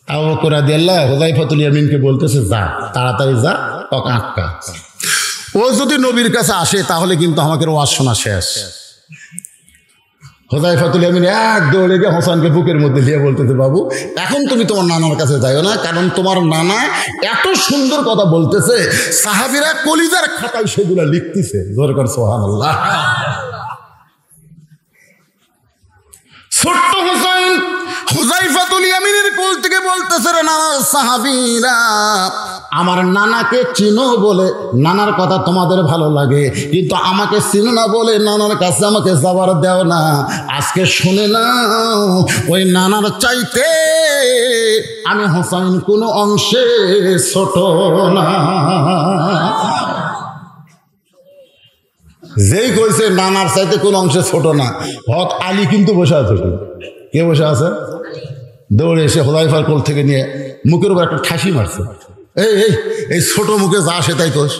আবু বকর রাদিয়াল্লাহু আনহু হুযায়ফাতুল ইয়ামিনকে বলতেছে, যা তাড়াতাড়ি যা, আক্কা, ও যদি নবীর কাছে আসে তাহলে কিন্তু আমাকে ওয়াজ শোনা শেষ। হুযায়ফাতুল ইয়ামিন এক দৌড়ে গিয়ে হোসেনকে বুকের মধ্যে নিয়ে বলতেছে, বাবু, এখন তুমি তোমার নানার কাছে যাইও না, কারণ তোমার নানা এত সুন্দর কথা বলতেছে, সাহাবীরা কলিজার খাতায় সেগুলা লিখতেছে। জোরে করে সুবহানাল্লাহ। ছোট্ট হোসেন হুযায়ফাতুল ইয়ামিনের কোল থেকে বলতেছে, রে নানার সাহাবীরা, আমার নানাকে চিনো বলে নানার কথা তোমাদের ভালো লাগে, কিন্তু আমাকে চিনো না বলে নানার কাছে আমাকে যাবার দেও না। আজকে শুনে নাও, ওই নানার চাইতে আমি হোসেন কোনো অংশে ছোট না। যেই কইছে নানার চাইতে কোন অংশে ছোট না, হযরত আলী কিন্তু বসে আছে। কে বসে আছে? দৌড়ে এসে হুযায়ফার কোল থেকে নিয়ে মুখের উপর একটা ঠাসি মারছে। এই ছোট মুখে যা আসে তাই কোষ,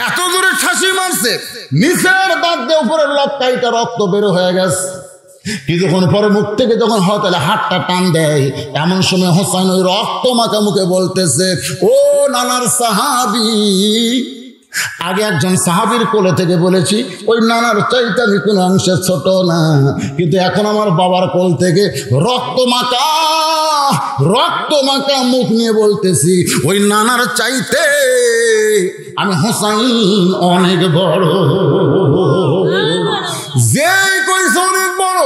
এত জোরে ঠাসি মারছে, নিচের দাঁত দিয়ে উপরের লটকাইটা রক্ত বের হয়ে গেছে। কিছুক্ষণ পরে মুখ থেকে যখন হযরত আলী হাতটা টান দেয়, এমন সময় হোসেন ওই রক্ত মাখা মুখে বলতেছে, ও নানার সাহাবী, আগে একজন সাহাবীর কোলে থেকে বলেছি ওই নানার চাইতে আমি কোনো অংশে ছোট না, কিন্তু এখন আমার বাবার কোল থেকে রক্ত মাখা মুখ নিয়ে বলতেছি, ওই নানার চাইতে আমি হোসেন অনেক বড়। যে কইছে অনেক বড়,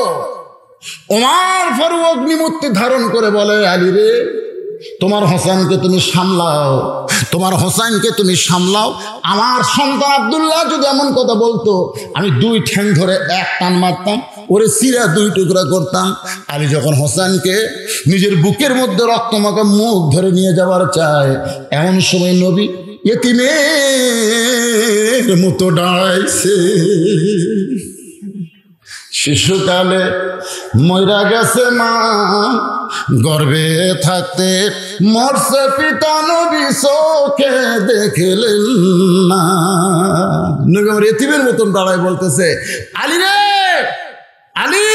ওমর ফারুক অগ্নিমূর্তি ধারণ করে বলে, আলী রে, তোমার হোসেনকে তুমি সামলাও, তোমার হোসেনকে তুমি সামলাও। আমার সন্তান আব্দুল্লাহ যদি এমন কথা বলতো, আমি 2 ঠ্যাং ধরে 1 টান মারতাম, ওরে চিরা 2 টুকরা করতাম। আলী যখন হোসেনকে নিজের বুকের মধ্যে রক্তমাখা মুখ ধরে নিয়ে যাবার চায়, এমন সময় নবী ইতিমের মতো দাঁড়াইছে। শিশুকালে মইরা গেছে মা, গর্ভে থাকতে মরছে পিতা, নবী চোখে দেখলেন না। নবী আমার এতিমের মতন দাঁড়ায় বলতেছে, আলী রে, আলী,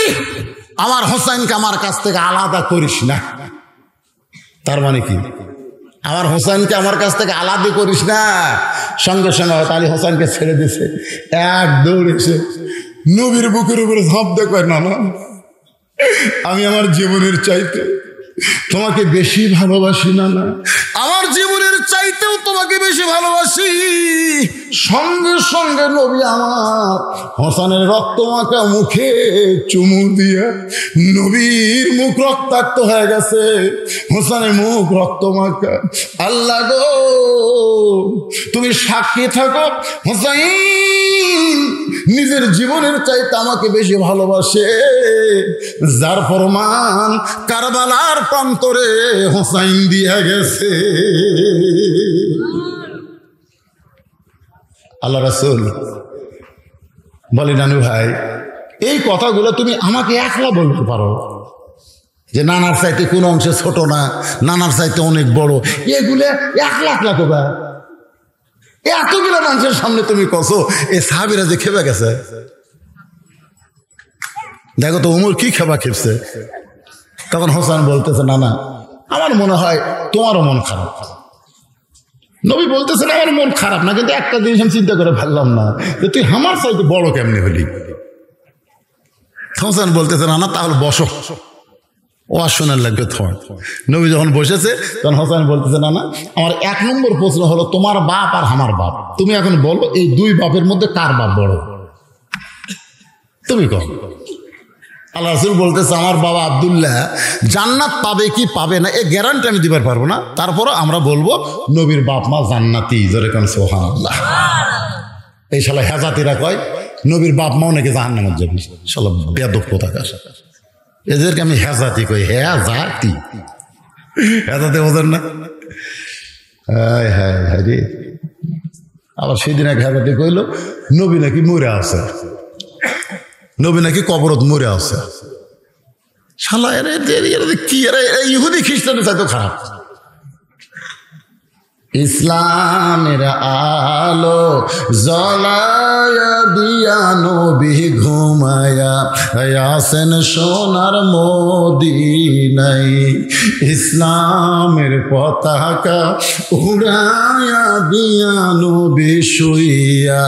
আমার হোসেনকে আমার কাছ থেকে আলাদা করিস না। তার মানে কি? আমার হোসেনকে আমার কাছ থেকে আলাদা করিস না। সঙ্গে সঙ্গে আলী হোসেনকে ছেড়ে দিছে, এক দৌড়েছে নবীর বুকের উপরে ঝাঁপ দেখো। না না, আমি আমার জীবনের চাইতে তোমাকে বেশি ভালোবাসি। না না, আমার জীবনের চাইতেও তোমাকে বেশি ভালোবাসি। সঙ্গে সঙ্গে নবী আমার হোসেনের রক্তমাখা মুখে চুমু দিয়া, নবীর মুখ রক্তাক্ত হয়ে গেছে, হোসেনের মুখ রক্তমাখা। আল্লাহ গো, তুমি সাক্ষী থাকো, হোসেন নিজের জীবনের চাইতে আমাকে বেশি ভালোবাসে। যার প্রমাণ কারবালার প্রান্তরে হোসেন দিয়া গেছে। আল্লাহ রাসূল বলে, নানু ভাই, এই কথাগুলো তুমি আমাকে একলা বলতে পারো যে নানার চাইতে কোন অংশে ছোট না, নানার চাইতে অনেক বড়, এগুলো একলা একলা কবা। এতগুলো মানুষের সামনে তুমি কসো। এই সাহাবীরা যে খেপে গেছে, দেখো তো ওমর কি খেপা খেপছে। তখন হোসেন বলতেছে, না না, আমার মনে হয় তোমারও মন খারাপ। নবী বলতেছেন, আমার মন খারাপ না, কিন্তু একটা জিনিস আমি চিন্তা করে ফেললাম না, যে তুই আমার চাইতে বড় কেমনি হলি। হোসেন বলতেছে, না না, তাহলে বসো, ও আর শোনার লাগবে তোমার। নবী যখন বসেছে তখন হোসেন বলতেছে, না না, আমার 1 নম্বর প্রশ্ন হলো তোমার বাপ আর আমার বাপ, তুমি এখন বলো এই 2 বাপের মধ্যে কার বাপ বড়? তুমি কও। আল্লাহ রাসূল বলতেছে, আমার বাবা আব্দুল্লাহ জান্নাত পাবে কি পাবে না এ গ্যারান্টি আমি দিবার পারবো না, তারপরও আমরা বলবো নবীর বাপ মা জান্নাতি। জোরে কোন সুবহানাল্লাহ। এই শালা হেজাতিরা কয় নবীর বাপ মাও নাকি জাহান্নামে যাবে। শালা বেয়াদব কোথাকার, এদেরকে আমি হেজাতি কই। হেজাতি, হেজাতি বোঝেন না? হ্যাঁ হ্যাঁ হ্যাঁ রে। আবার সেদিন এক হেজাতি কইল নবী নাকি মরে আছে, নবী নাকি কবরত মরে আছে। শালা এরা কি, এরা ইহুদি খ্রিস্টানের চাইতে খারাপ। ইসলামের আলো জ্বলায়া দিয়া নবী ঘুমায়া আসেন সোনার মদিনায়। ইসলামের পতাকা উড়ায়া দিয়া নবী শুইয়া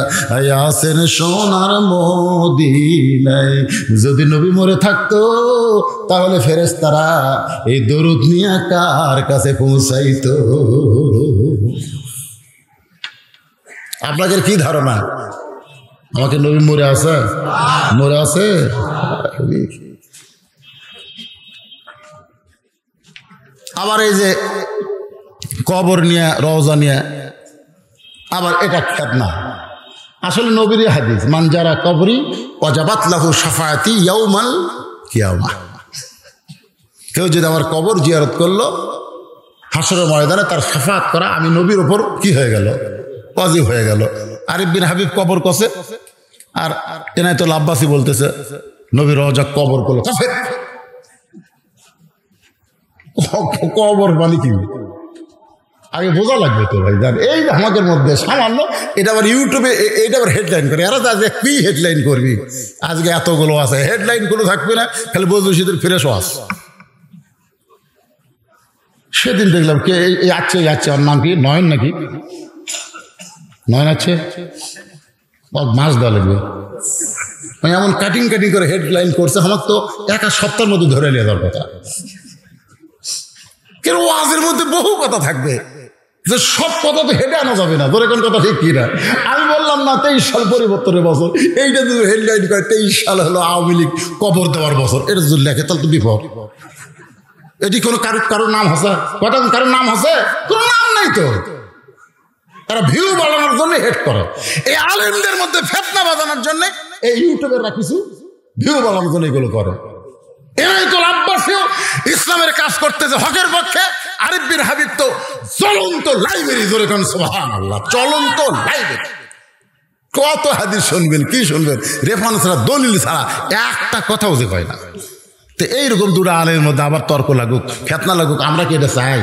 আসেন সোনার মদিনায়। যদি নবী মরে থাকতো তাহলে ফেরেশতারা এই দরুদ নিয়ে কার কাছে পৌঁছাইতো? আপনাদের কি ধারণা আমাকে নবী মরে আছে? মরে আছে? আবার এই যে কবর নিয়ে, রওজা নিয়ে, আবার এটা খেত না, আসলে নবীর হাদিস, মান যারা কবরি ওয়াজাবাত লাহু শাফাআতি ইয়াউমাল কিয়ামাহ। কেউ যদি আমার কবর জিয়ারত করলো, হাসরের ময়দানে তার শাফাআত করা আমি নবীর ওপর কি হয়ে গেল? ওয়াজিব হয়ে গেল। আরিফ বিন হাবিব কবর কসে, আর এনায়তুল আব্বাসী বলতেছে নবীর রওজা কবর করলো। কবর মানে কি আগে বোঝা লাগবে তো ভাই। জান এই আমাদের মধ্যে সামান্য এটা আবার ইউটিউবে এটা আবার হেডলাইন করে, এরা আজকে কি হেডলাইন করবি? আজকে এতগুলো আছে, হেডলাইন কোনো থাকবে না, খালি বজলু শীতের ফ্রেশ ওয়াজ। সেদিন দেখলাম কে যাচ্ছে যাচ্ছে, ওর নাম কি নয়ন নাকি? নয়ন আছে, মাছ দেওয়া লাগবে। এমন কাটিং কাটিং করে হেডলাইন করছে, আমার তো 1 সপ্তাহের মধ্যে ধরে নিয়ে যাওয়ার কথা। কেন ওয়াজের মধ্যে বহু কথা থাকবে, যে সব কথা তো হেঁটে আনা যাবে না, তোর এখন কথা ঠিক কিনা? আমি বললাম না 23 সাল পরিবর্তনের বছর, এইটা যদি হেডলাইন করে 23 সাল হলো আওয়ামী লীগ কবর দেওয়ার বছর, এটা যদি লেখে তাহলে তো বিপদ। এটি কোনো কারোর নাম আছে? কটা কারোর নাম আছে? কোনো নাম নাই তো। তারা ভিউ বাড়ানোর জন্য হেড করে। এই আলেমদের মধ্যে ফেতনা বাজানোর জন্য এই ইউটিউবেররা কিছু ভিউ বাড়ানোর জন্য এগুলো করে। এরাই তো আব্বাসীয় ইসলামের কাজ করতেছে হকের পক্ষে। আরিফ বিন হাবিব তো চলন্ত লাইব্রেরি, ধরে কোন সুবহানাল্লাহ, চলন্ত লাইব্রেরি। কত হাদিস শুনবেন, কি শুনবেন, রেফারেন্স ছাড়া, দলিল ছাড়া একটা কথাও যে কয় না। তো এইরকম দুটো আলেমের মধ্যে আবার তর্ক লাগুক, ফেতনা লাগুক, আমরা কি এটা চাই?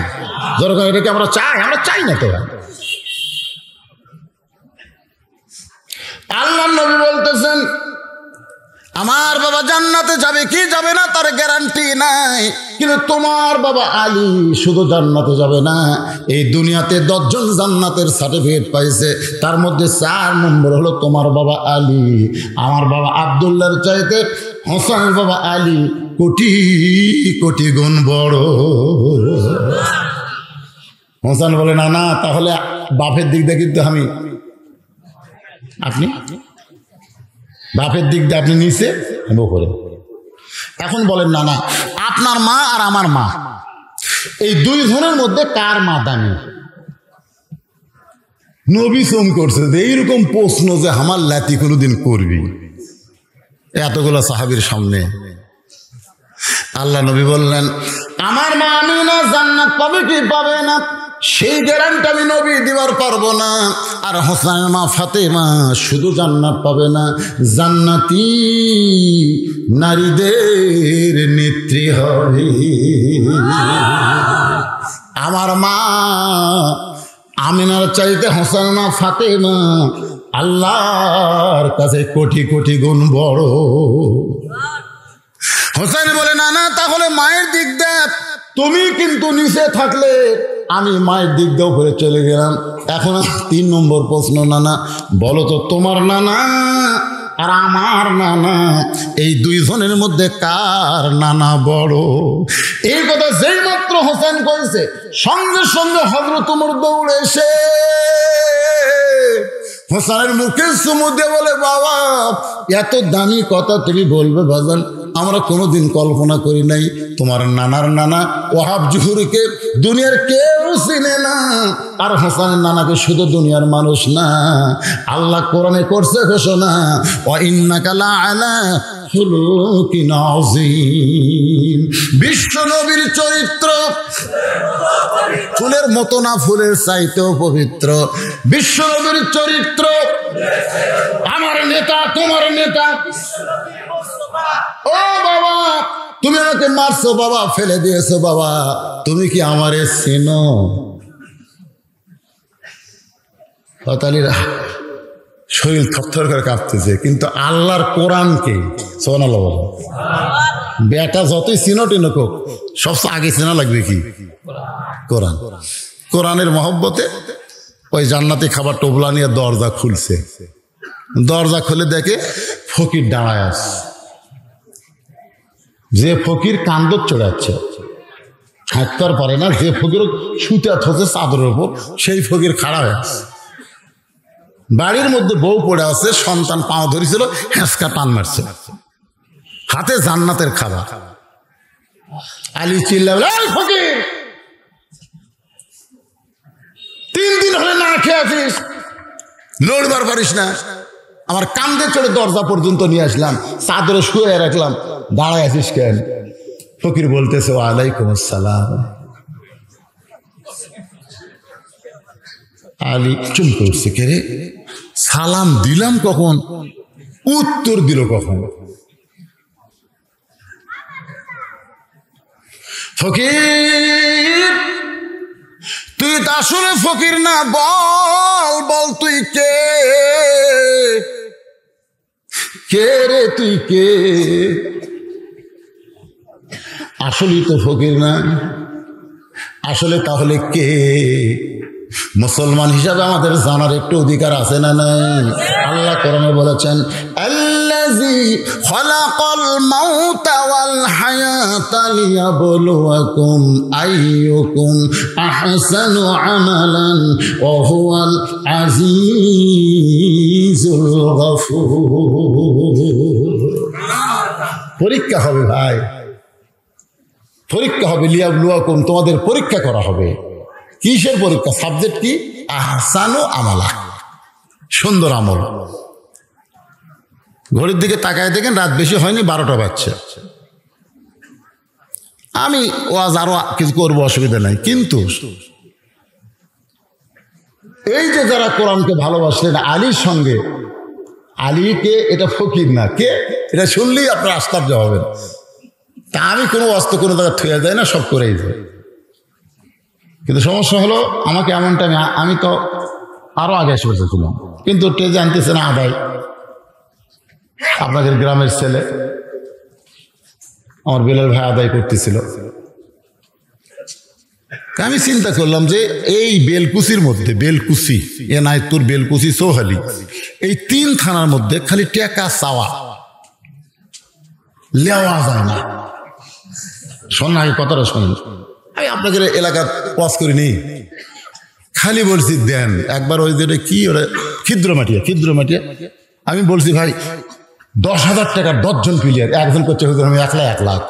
যেরকম এটা কি আমরা চাই? আমরা চাই না তো। আল্লাহ নবী বলতেছেন আমার বাবা জান্নাতে যাবে কি যাবে না তার গ্যারান্টি নাই, কিন্তু তোমার বাবা আলী শুধু জান্নাতে যাবে না, এই দুনিয়াতে 10 জন জান্নাতের সার্টিফিকেট পাইছে, তার মধ্যে 4 নম্বর হলো তোমার বাবা আলী। আমার বাবা আব্দুল্লাহর চাইতে হোসেনের বাবা আলী কোটি কোটি গুণ বড়। হোসেন বলে না না, তাহলে বাপের দিক দিয়ে কিন্তু আপনি বাপের দিক দিয়ে আপনি নিচে করে। এখন বলেন না না, আপনার মা আর আমার মা, এই 2 জনের মধ্যে কার মা দামি? নবী সোম করছে যে এইরকম প্রশ্ন যে আমার লাতি কোনোদিন করবি এতগুলো সাহাবীর সামনে। আল্লাহ নবী বললেন আমার মা আমিনা জান্নাত পাবে কি পাবে না সেই গ্যারান্টি আমি নবী দিবার পারবো না। আর হোসেনের মা ফাতেমা শুধু জান্নাত পাবে না, জান্নাতি নারীদের নেত্রী হবে। আমার মা আমিনার চাইতে হোসেনের মা ফাতেমা আল্লাহর কাছে কোটি কোটি গুণ বড়। হোসেন বলে না না, তাহলে মায়ের দিক দেখ, তুমি কিন্তু নিচে থাকলে আমি মায়ের দিক দিয়ে উপরে চলে গেলাম। এখন 3 নম্বর প্রশ্ন, নানা বলো তো তোমার নানা আর আমার নানা এই 2 জনের মধ্যে কার নানা বড়? এই কথা যেই মাত্র হোসেন কইছে সঙ্গে সঙ্গে হযরত ওমর দৌড়ে এসে হোসেনের মুখে চুমু দিয়ে বলে বাবা এত দামি কথা তুমি বলবে বাজান, আমরা কোনোদিন কল্পনা করি নাই। তোমার নানার নানা ওয়াহাব জুহুরিকে দুনিয়ার কেউ চিনে না, আর হোসেনের নানাকে শুধু দুনিয়ার মানুষ না, আল্লাহ কোরআনে করছে ঘোষণা ওয়া ইন্নাকা লাআলা খুলুকিন আযীম। বিশ্ব নবীর চরিত্র ফুলের মতো না, ফুলের চাইতেও পবিত্র। বিশ্ব নবীর চরিত্র আমার নেতা তোমার নেতা। ও বাবা তুমি আমাকে মারছো বাবা, ফেলে দিয়েছো বাবা, তুমি কি আমারে চেনো? তালিরা শরীর থরথর করে কাঁপতেছে, কিন্তু আল্লাহর কোরআনকে সুবহানাল্লাহ বলো। বেটা যতই চিনো টিনো কোক, সবচেয়ে আগে চেনা লাগবে কি? কোরআন। কোরআনের মহব্বতে ওই জান্নাতি খাবার টোপলা নিয়ে দরজা খুলছে, দরজা খুলে দেখে ফকির দাঁড়ায় আছে। যে ফকির কান্দর চড়াচ্ছে, হাঁটতে পারে না, যে ফকির শুতে আছে চাদরের উপর, সেই ফকির খাড়া হয়ে আছে। বাড়ির মধ্যে বউ পড়ে আছে, সন্তান পাও ধরেছিল, হেঁচকা টান মারছে, হাতে জান্নাতের খাবার। আলী চিল্লাবে ফকির 3 দিন হলে না খেয়ে আছিস, লড়বার পারিস না, আমার কান্দে চড়ে দরজা পর্যন্ত নিয়ে আসলাম, চাদরে শুয়ে রাখলাম, দাঁড়ায় আছিস কেন? ফকির বলতেছে ওয়ালাইকুম আসসালাম। আলী চমকে উঠছে, কে রে, সালাম দিলাম কখন, উত্তর দিল কখন? ফকির তুই তো আসলে ফকির না, বল বল তুই কে? কে রে তুই কে? আসলেই তো ফকির না, আসলে তাহলে কে? মুসলমান হিসাবে আমাদের জানার একটু অধিকার আছে না নাই? আল্লাহ কোরআনে বলেছেন আল্লাহ الذي خلق الموت والحياة ليبلوكم أيكم أحسن عملا وهو العزيز الغفور পরীক্ষা হবে ভাই, পরীক্ষা হবে। লিয়াবলুয়াকুম, তোমাদের পরীক্ষা করা হবে। কিসের পরীক্ষা? সাবজেক্ট কি? আহসানু আমালা, সুন্দর আমল। ঘড়ির দিকে তাকায় দেখেন রাত বেশি হয়নি, 12টা বাজছে। আমি ওয়াজ আরো কিছু করবো, অসুবিধা নাই, কিন্তু এই যে যারা কোরআনকে ভালোবাসলেন আলীর সঙ্গে, আলীকে এটা ফকির না, কে এটা শুনলেই আপনার আশ্চর্য হবেন। তা আমি কোনো অস্ত্র কোনো জায়গায় থুয়ে যায় না, সব করেই যায়। কিন্তু সমস্যা হলো আমাকে এমন টাইমে, আমি তো আরো আগে এসে বসেছিলাম, কিন্তু টেজে আনতেছে না আদায়। আপনাদের গ্রামের ছেলে আমার বেলাল ভাই আদায় করতেছিল। আমি চিন্তা করলাম যে এই বেলকুচির মধ্যে, বেলকুচি, এনায়তপুর, বেলকুচি, চৌহালি, এই 3 থানার মধ্যে খালি টাকা চাওয়া লেওয়া যায় না। শোন না, কথাটা শোনেন, আমি আপনাদের এলাকার ওয়াজ করিনি, খালি বলছি দেন। একবার ওই যে কি ওরা ক্ষিদ্র মাটিয়া আমি বলছি ভাই 10,000 টাকার 10 জন প্লেয়ার, একজন করছে হুজুর আমি 1 লাখ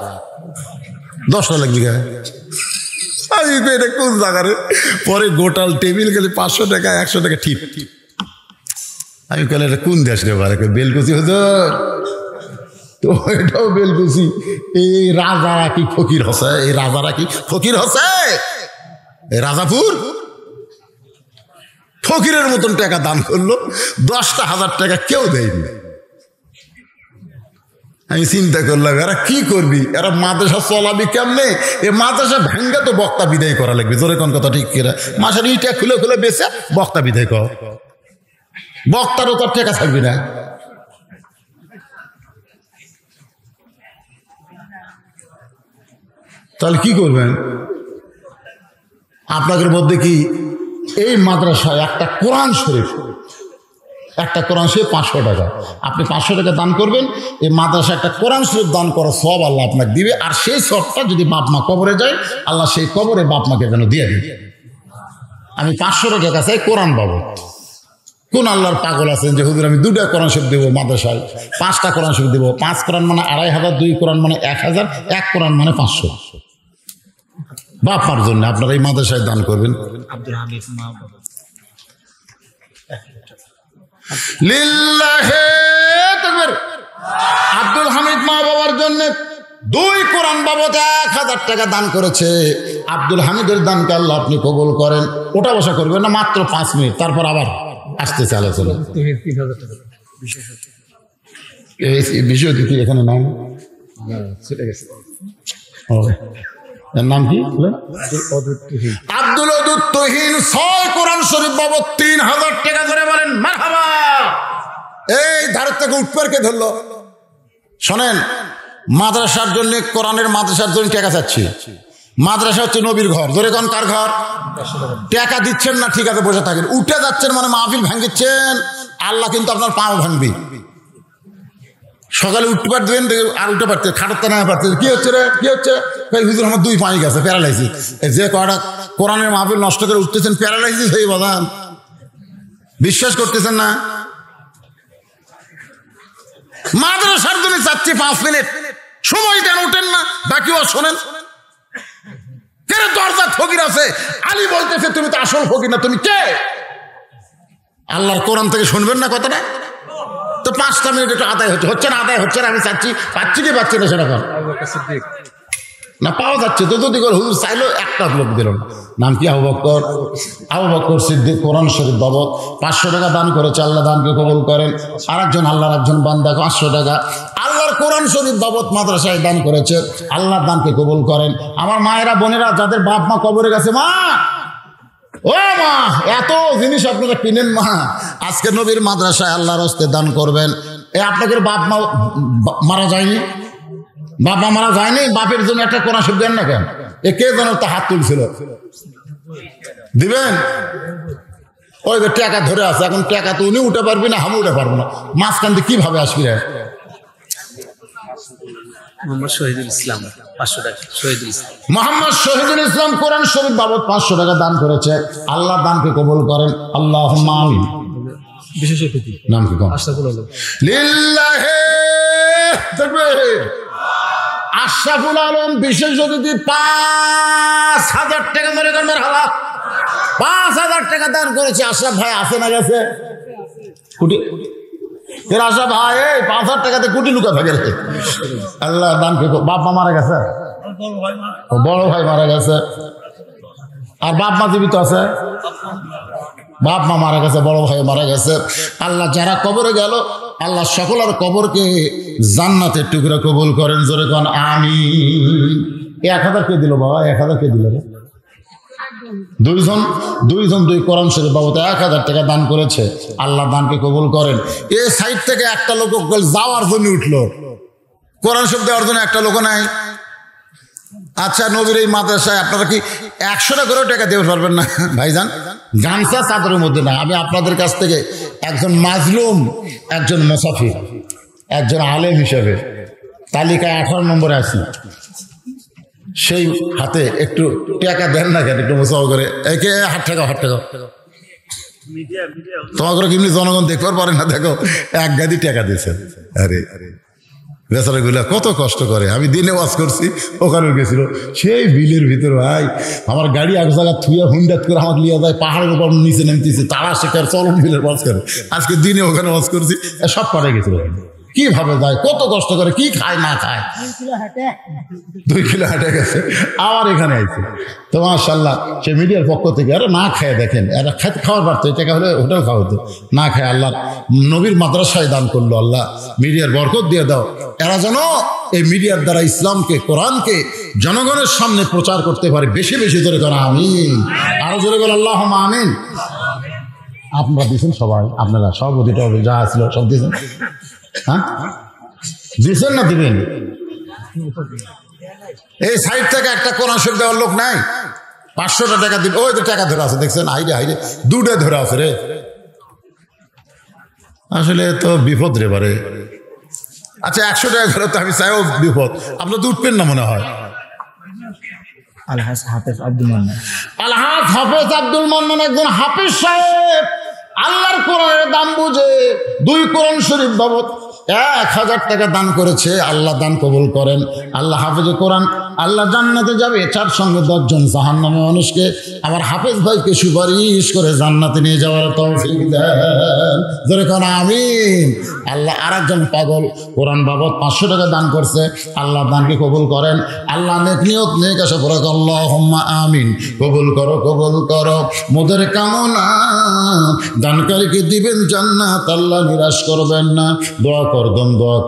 10 লাখ বিঘা। আমি এটা কোন জায়গারে? পরে গোটাল টেবিল গেলে 500 টাকা 100 টাকা ঠিক। আমি বলে এটা কোন দেশ রে ভাই? বেলকুচি হুজুর। তো এটাও বেলকুচি। এই রাজারা কি ফকির হসে? এই রাজারা কি ফকির হসে? এই রাজাপুর ফকিরের মতন টাকা দান করলো, 10,000 টাকা কেউ দেয়নি। আমি চিন্তা করলাম এরা কি করবি, এরা মাদ্রাসা চলাবি কেমনে? এ মাদ্রাসা ভেঙ্গা তো বক্তা বিদায় করা লাগবে। জোরে কোন কথা ঠিক কিনা? মাসের ইটা খুলে খুলে বেছে বক্তা বিদায় কর, বক্তারও তার টাকা থাকবি না। তাহলে কি করবেন? আপনাদের মধ্যে কি এই মাদ্রাসায় একটা কোরআন শরীফ, একটা কোরআন শরীফ 500 টাকা, আপনি 500 টাকা দান করবেন, এই মাদ্রাসা একটা কোরআন শরীফ দান করার সব আল্লাহ আপনাকে দিবে। আর সেই সবটা যদি বাপ মা কবরে যায়, আল্লাহ সেই কবরে বাপ মাকে যেন দিয়ে দিবে। আমি 500 টাকা কাছে কোরআন বাবদ। কোন আল্লাহর পাগল আছেন যে হুজুর আমি 2টা কোরআন শরীফ দেবো মাদ্রাসায়, 5টা কোরআন শরীফ দেবো? 5 কোরআন মানে 2500, 2 কোরআন মানে 1000, 1 কোরআন মানে 500। বাপ মার জন্য আপনারা এই মাদ্রাসায় দান করবেন। লিল্লাহে তাকবীর। আব্দুল হামিদ মা বাবার জন্য 2 কোরআন বাবদ 1000 টাকা দান করেছে। আব্দুল হামিদের দানকে আল্লাহ আপনি কবুল করেন। ওটা বসা করবেন না, মাত্র 5 মিনিট, তারপর আবার আসতেছে আলোচনা। এই বিষয় কি এখানে নাম এর নাম কি? আব্দুল ওদুদ তুহিন 6 কোরআন শরীফ বাবদ 3000 টাকা ধরে বলেন মারহাবা। এই ধারের থেকে উঠপারকে ধরলো। শোনেন, মাদ্রাসার জন্য, কোরআনের মাদ্রাসার জন্য টাকা চাচ্ছি। মাদ্রাসা হচ্ছে নবীর ঘর। ধরে কোন কার ঘর? টাকা দিচ্ছেন না, ঠিক আছে বসে থাকেন। উঠে যাচ্ছেন মানে মাহফিল ভাঙিচ্ছেন, আল্লাহ কিন্তু আপনার পাও ভাঙবি। সকালে উঠতে পারতেন আর উঠতে পারতেন, খাটাতে না পারতেন। কি হচ্ছে রে, কি হচ্ছে? হুজুর আমার 2 পানি গেছে, প্যারালাইসিস। যে কটা কোরআনের মাহফিল নষ্ট করে উঠতেছেন, প্যারালাইসিস হয়ে বাদান। বিশ্বাস করতেছেন না? মাদ্রাসার জন্য চাচ্ছি 5 মিনিট সময় দেন, উঠেন না, বাকিও শোনেন। কেন দরজা ফকির আছে, আলী বলতেছে তুমি তো আসল ফকির না, তুমি কে? আল্লাহর কোরআন থেকে শুনবেন না কথাটা? তো 5টা মিনিট একটু আদায় হচ্ছে না, আদায় হচ্ছে না। আমি চাচ্ছি, পাচ্ছি কি পাচ্ছি না সেটা না, পাওয়া যাচ্ছে তো। যদি করে হুজুর চাইলেও একটা লোক দিল না। নাম কি? আবু বকর সিদ্দিক কোরআন শরীফ বাবদ 500 টাকা দান করেছে। আল্লাহ দানকে কবুল করেন। আরেকজন আল্লাহর একজন বান্দা 500 টাকা আল্লাহর কোরআন শরীফ বাবদ মাদ্রাসায় দান করেছে। আল্লাহর দানকে কবুল করেন। আমার মায়েরা বোনেরা যাদের বাপ মা কবরে গেছে, মা ও মা, এত জিনিস আপনারা কিনেন মা, আজকে নবীর মাদ্রাসায় আল্লাহর হস্তে দান করবেন। আপনাদের বাপ মা মারা যায়নি? বাপ মা মারা যায়নি? বাপের জন্য একটা কোরআন শরীফ দেন না কেন? এ কে যেন তা হাত তুলছিল, দিবেন? ওই যে টাকা ধরে আছে, এখন টাকা তো উনি উঠে পারবি না, আমি উঠে পারবো না। মাঝখান দিয়ে কিভাবে আসবি? মোহাম্মদ শহীদুল ইসলাম 500 টাকা। শহীদুল ইসলাম, মোহাম্মদ শহীদুল ইসলাম কোরআন শরীফ বাবদ 500 টাকা দান করেছে। আল্লাহ দানকে কবুল করেন, আল্লাহুম্মা আমিন। বিশেষ অতিথি নাম কি কোন? আশরাফুল আলম। লিল্লাহি তাকবীর। আশরাফুল আলম বিশেষ অতিথি 5000 টাকা ধরে করেন মারহাবা। 5000 টাকা দান করেছে। আশরাফ ভাই আছে না গেছে? কোটি এর আশরাফ ভাই এই 5000 টাকাতে কোটি লুকা থাকে রে। আল্লাহ দানকে বাপ মা মারা গেছে, বড় ভাই মারা গেছে, আর বাপ মা জীবিত আছে? বাপ মা মারা গেছে, বড় ভাই মারা গেছে। আল্লাহ যারা কবরে গেল, আল্লাহ সকলের কবরকে জান্নাতের টুকরা কবুল করেন। জোরে কোন আমিন। 1000 কে দিল বাবা? 1000 কে দিল রে? দুইজন দুই কোরআন শরীফ বাবদ 1000 টাকা দান করেছে। আল্লাহ দানকে কবুল করেন। এই সাইড থেকে একটা লোক যাওয়ার জন্য উঠলো, কোরআন শরীফ দেওয়ার জন্য একটা লোক নাই। আচ্ছা, নবীর এই মাদ্রাসায় আপনারা কি 100 টাকা করেও টাকা দিতে পারবেন না ভাইজান? গামছা চাদরের মধ্যে না। আমি আপনাদের কাছ থেকে একজন মাজলুম, একজন মুসাফির, একজন আলেম হিসেবে তালিকায় 18 নম্বরে আছি। সেই হাতে একটু টাকা দেন না কেন? একটু মোসাফা করে একে হাট টাকা তোমাকে কেমনি জনগণ দেখবার পারে না? দেখো, এক গাদি টাকা দিয়েছেন। আরে বেচারাগুলা কত কষ্ট করে। আমি দিনে ওয়াজ করছি, ওখানেও গেছিল, সেই বিলের ভিতর ভাই আমার গাড়ি এক জায়গা থুয়া হুন্ডাত করে আমাকে নিয়ে যায়, পাহাড়ের উপর নিচে নামতেছে, তারা শেখার চলন বিলের ওয়াজ করে। আজকে দিনে ওখানে ওয়াজ করছি, সব পাড়ে গেছিল। কিভাবে যায়, কত কষ্ট করে, কি খায় না খায়। 2 কিলো হাঁটে গেছে, আবার এখানে আইছে। তো মাশাআল্লাহ সে মিডিয়ার পক্ষ থেকে আরে না খায় দেখেন, এরা খাওয়ার পারতো, এই টাকা হলে হোটেল খাওয়া হতো, না খায়। আল্লাহ নবীর মাদ্রাসায় দান করলো। আল্লাহ মিডিয়ার বরকত দিয়ে দাও। এরা যেন এই মিডিয়ার দ্বারা ইসলামকে, কোরআনকে জনগণের সামনে প্রচার করতে পারে। বেশি বেশি করে করা আমিন। আরো জোরে বলে আল্লাহুম্মা আমিন। আপনারা দিয়েছেন সবাই, আপনারা সব অতিটা যা আসলো সব দিয়েছেন? হ্যাঁ দিচ্ছেন না দিবেন? এই সাইড থেকে একটা কোরআন শরীফ দেওয়ার লোক নাই? 500 টাকা দিবে। ওই তো টাকা ধরে আছে, দেখছেন? হাইরে হাইরে 2টা ধরে আছে রে। আসলে তো বিপদ রে বারে। আচ্ছা 100 টাকা ধরে তো আমি চাইও বিপদ। আপনার তো উঠবেন না মনে হয়। আলহাজ হাফেজ আব্দুল মান্নান। আলহাজ হাফেজ আব্দুল মান্নান একজন হাফেজ সাহেব, আল্লাহর কোরআনের দাম বুঝে 2 কোরআন শরীফ বাবদ 1000 টাকা দান করেছে। আল্লাহ দান কবুল করেন। আল্লাহ হাফেজে কোরআন, আল্লাহ জান্নাতে যাবে, 4 সঙ্গে 10 জন জাহান্নামে মানুষকে আমার হাফেজ ভাইকে সুপারিশ করে জান্নাতে নিয়ে যাওয়ার তৌফিক দেন। জোরে কোন আমিন। আল্লাহ আরেকজন পাগল কোরআন বাবদ 500 টাকা দান করছে। আল্লাহ দানকে কবুল করেন। আল্লাহ নেক নিয়ত নেক আশা করে আল্লাহুম্মা আমিন। কবুল করো, কবুল করো মোদের কামনা। দানকারীকে দিবেন জান্নাত, আল্লাহ নিরাশ করবেন না। দোয়া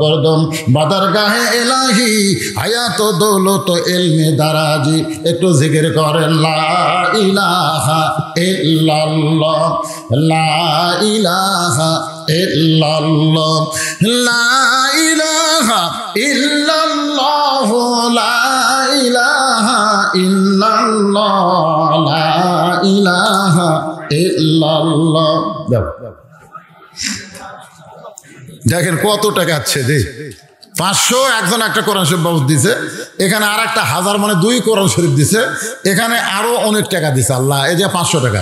করদম বাদার গাহে এলাহি, হায়াত দৌলত ইলমে দারাজি। একটু জিকির করেন লা ইলাহা ইল্লাল্লাহ, লা ইলাহা ইল্লাল্লাহ, লা ইলাহা ইল্লাল্লাহ, লা ইলাহা ইল্লাল্লাহ, লা ইলাহা ইল্লাল্লাহ। দেখেন কত টাকা আছে রে। 500 একজন একটা কোরআন শরীফ বাবদ দিছে। এখানে আর একটা 1000 মানে 2 কোরআন শরীফ দিছে। এখানে আরো অনেক টাকা দিছে আল্লাহ। এই যে 500 টাকা,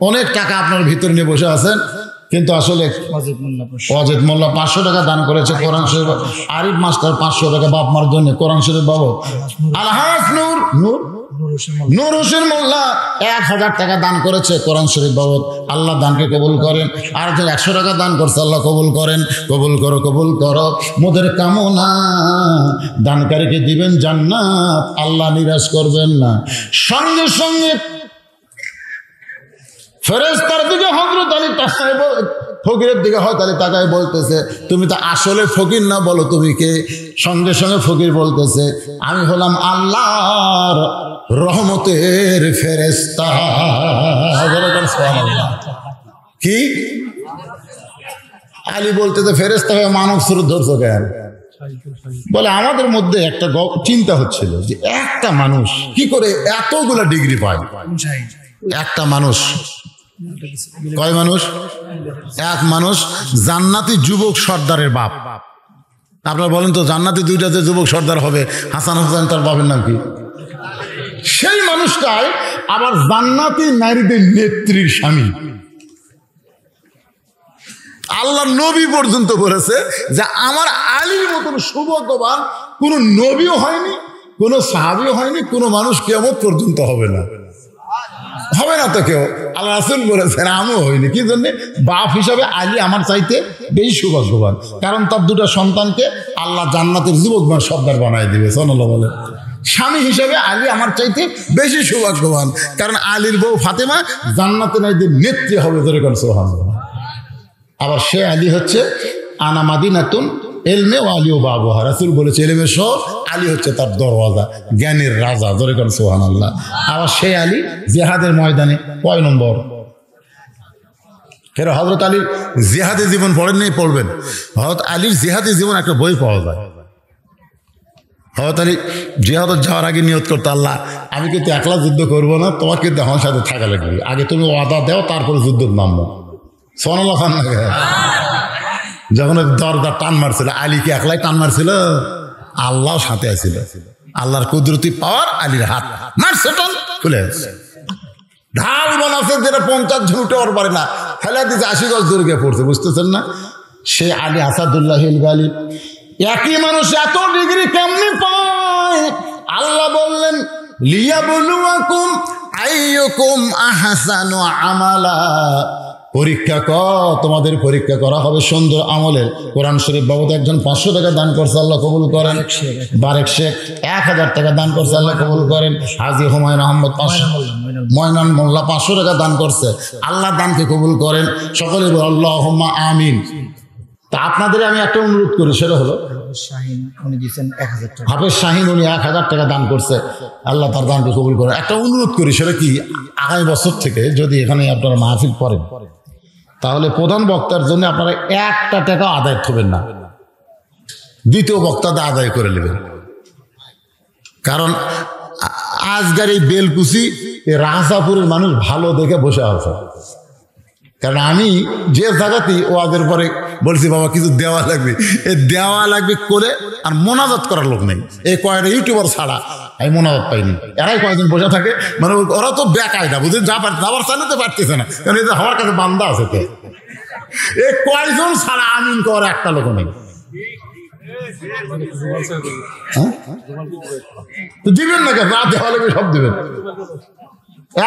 অনেক টাকা আপনার ভিতরে নিয়ে বসে আছেন। কিন্তু আসলে অজিত মোল্লা 500 টাকা দান করেছে কোরআন শরীফ। আরিফ মাস্টার 500 টাকা বাপ মার জন্য কোরআন শরীফ বাবদ। আলহাজ নূর হোসেন মোল্লা 1000 টাকা দান করেছে কোরআন শরীফ বাবদ। আল্লাহ দানকে কবুল করেন। আর যে 100 টাকা দান করছে, আল্লাহ কবুল করেন। কবুল করো মোদের কামনা। দানকারীকে দিবেন জান্নাত, আল্লাহ নিরাশ করবেন না। সঙ্গে সঙ্গে ফেরেশতার দিকে হযরত আলী তাকায়, ফকিরের দিকে হযরত আলী তাকায় বলতেছে, তুমি তো আসলে ফকির না, বলো তুমি কে? সঙ্গে সঙ্গে ফকির বলতেছে, আমি হলাম আল্লাহর রহমতের ফেরেশতা। কি আলী বলতেছে, ফেরেশতা হয়ে মানব স্বরূপ ধরছো কেন? বলে আমাদের মধ্যে একটা চিন্তা হচ্ছিল যে একটা মানুষ কি করে এতগুলা ডিগ্রি পায়। একটা মানুষ, কয় মানুষ? এক মানুষ জান্নাতি যুবক সর্দারের বাপ। আপনারা বলেন তো, জান্নাতি দুইটাতে যুবক সর্দার হবে, হাসান হোসেন তার বাবার নাম কি? সেই মানুষটাই আবার জান্নাতি নারীদের নেত্রীর স্বামী। আল্লাহ নবী পর্যন্ত বলেছে যে আমার আলীর মতন সৌভাগ্যবান কোন নবীও হয়নি, কোন সাহাবীও হয়নি, কোন মানুষ কিয়ামত পর্যন্ত হবে না, হবে না তো কেউ। আল্লাহ রাসূল বলেছেন আমিও হইনি। কি জন্যে? বাপ হিসাবে আলী আমার চাইতে বেশি সৌভাগ্যবান, কারণ তার দুটো সন্তানকে আল্লাহ জান্নাতের যুবকবান সর্দার বানায় দিবে। সুবহানাল্লাহ বলে। স্বামী হিসেবে আলী আমার চাইতে বেশি সৌভাগ্যবান, কারণ আলীর বউ ফাতেমা জান্নাতে নারীদের নেত্রী হবে। সুবহানাল্লাহ। আবার সে আলী হচ্ছে আনা মাদিনাতুন এলমে ও আলী ও বাবুহা। রাসূল বলেছে এলমের শহর, আলী হচ্ছে তার দরওয়াজা, জ্ঞানের রাজা। জোরে করেন সুবহানাল্লাহ। আবার সে আলী জিহাদের ময়দানে কয় নম্বর? ফের হযরত আলীর জিহাদের জীবন পড়েন নেই, পড়বেন। হযরত আলীর জিহাদের জীবন একটা বই পাওয়া যায়। হযরত আলী জিহাদে যাওয়ার আগে নিয়ত করতে, আল্লাহ আমি কিন্তু একলা যুদ্ধ করবো না, তোমাকে কিন্তু আমার সাথে থাকা লাগবে, আগে তুমি ওয়াদা দাও, তারপরে যুদ্ধ নামবো। সুবহানাল্লাহ খান না? যখন দরজা টান মারছিল, আলী কি একলাই টান মারছিল? আল্লাহ সাথে আছিল। আল্লাহর কুদরতি পাওয়ার আলীর হাত মারছে, টান খুলে ঢাল বানাচ্ছে, যেটা 50 জন উঠে ওর পারে না, ফেলে দিচ্ছে, 80 গজ দূরে গিয়ে পড়ছে। বুঝতেছেন না? সে আলী আসাদুল্লাহ গালিব। একই মানুষ এত ডিগ্রি কেমনি পায়? আল্লাহ বললেন লিয়াবলুয়াকুম আইয়ুকুম আহসানু আমালা। পরীক্ষা তোমাদের পরীক্ষা করা হবে সুন্দর আমলের। কোরআন শরীফ বাবদ একজন 500 টাকা দান করছে, আল্লাহ কবুল করেন। বারেক শেখ 1000 টাকা দান করছে, আল্লাহ কবুল করেন। হাজী হুমায়ুন আহমদ ময়নান মোল্লা 500 টাকা দান করছে, আল্লাহ দানকে কবুল করেন। সকলে আল্লাহুম্মা আমিন। তা আপনাদের আমি একটা অনুরোধ করি, সেটা হলো হাফেজ শাহিন উনি 1000 টাকা দান করছে, আল্লাহ তার দানকে কবুল করেন। একটা অনুরোধ করি, সেটা কি, আগামী বছর থেকে যদি এখানে আপনারা মাহফিল করেন, তাহলে প্রধান বক্তার জন্য আপনারা 1 টাকা আদায় করবেন না, দ্বিতীয় বক্তাদের আদায় করে নেবেন। কারণ আজকের এই বেলকুচি রাজাপুরের মানুষ ভালো দেখে বসে আছে। কারণ আমি যে জায়গাতেই ওয়াজের পরে বলছি বাবা কিছু দেওয়া লাগবে, এই দেওয়া লাগবে করে আর মোনাজাত করার লোক নেই। এই কয়েকটা ইউটিউবার ছাড়া আমি মোনাজাত পাইনি। এরাই কয়েকজন বসে থাকে, মানে ওরা তো বেকায় না, বুঝে যাবার চালাতে পারতেছে না, কারণ এই যে আমার কাছে বান্দা আছে। তো এই কয়েকজন ছাড়া আমিন করার একটা লোক নেই। দিবেন না কেন? রাত দেওয়া লাগবে, সব দিবেন।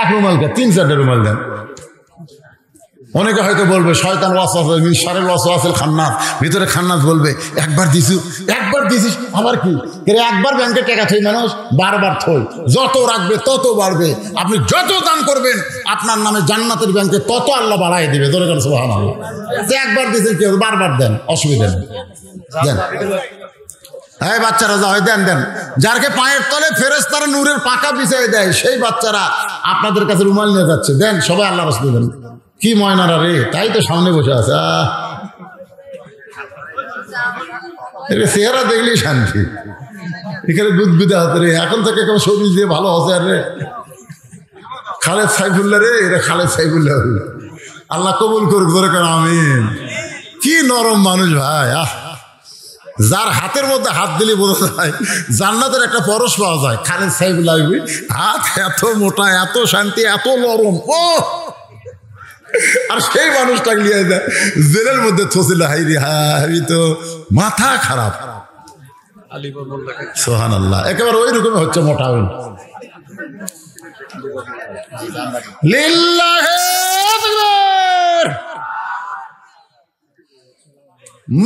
1 রুমালকে 3-4টা রুমাল দেন। অনেকে হয়তো বলবে শয়তান ওয়াসওয়াসা, মিশরের ওয়াসওয়াসিল খান্নাস, ভিতরে খান্নাস বলবে একবার দিছিস আবার কি? একবার ব্যাংকে টাকা থই মানুষ বারবার থই, যত রাখবে তত বাড়বে। আপনি যত দান করবেন আপনার নামে জান্নাতের ব্যাংকে তত আল্লাহ বাড়াই দিবে। ধরে গেল সুবহানাল্লাহ। একবার দিয়েছেন কেউ, বারবার দেন, অসুবিধা নেই, দেন। হ্যাঁ বাচ্চারা যা হয় দেন। যারকে পায়ের তলে ফেরেশতারা নূরের পাকা বিছাই দেয়, সেই বাচ্চারা আপনাদের কাছে রুমাল নিয়ে যাচ্ছে, দেন সবাই আল্লাহ রাসূল দেন। কি ময়নারা রে, তাই তো সামনে বসে আছে। চেহারা দেখলেই শান্তি। এখানে গুদগুদে হাতে রে, এখন থেকে কেমন শরীর দিয়ে ভালো হচ্ছে। আর রে খালেদ সাইফুল্লাহ রে, এটা খালেদ সাইফুল্লাহ, আল্লাহ কবুল করুক। ধরে কেন আমিন। কি নরম মানুষ ভাই, যার হাতের মধ্যে হাত দিলে বোঝা যায় জান্নাতের একটা পরশ পাওয়া যায়। খালেদ সাইফুল্লাহ হাত এত মোটা, এত শান্তি, এত নরম। ও আর সেই মানুষটা নিয়ে যায় জেলের মধ্যে থছিল। হাইরি হাই তো মাথা খারাপ। সুবহানাল্লাহ, একেবারে ওই রকমই হচ্ছে, মোটা হইল। লিল্লাহি আকবার।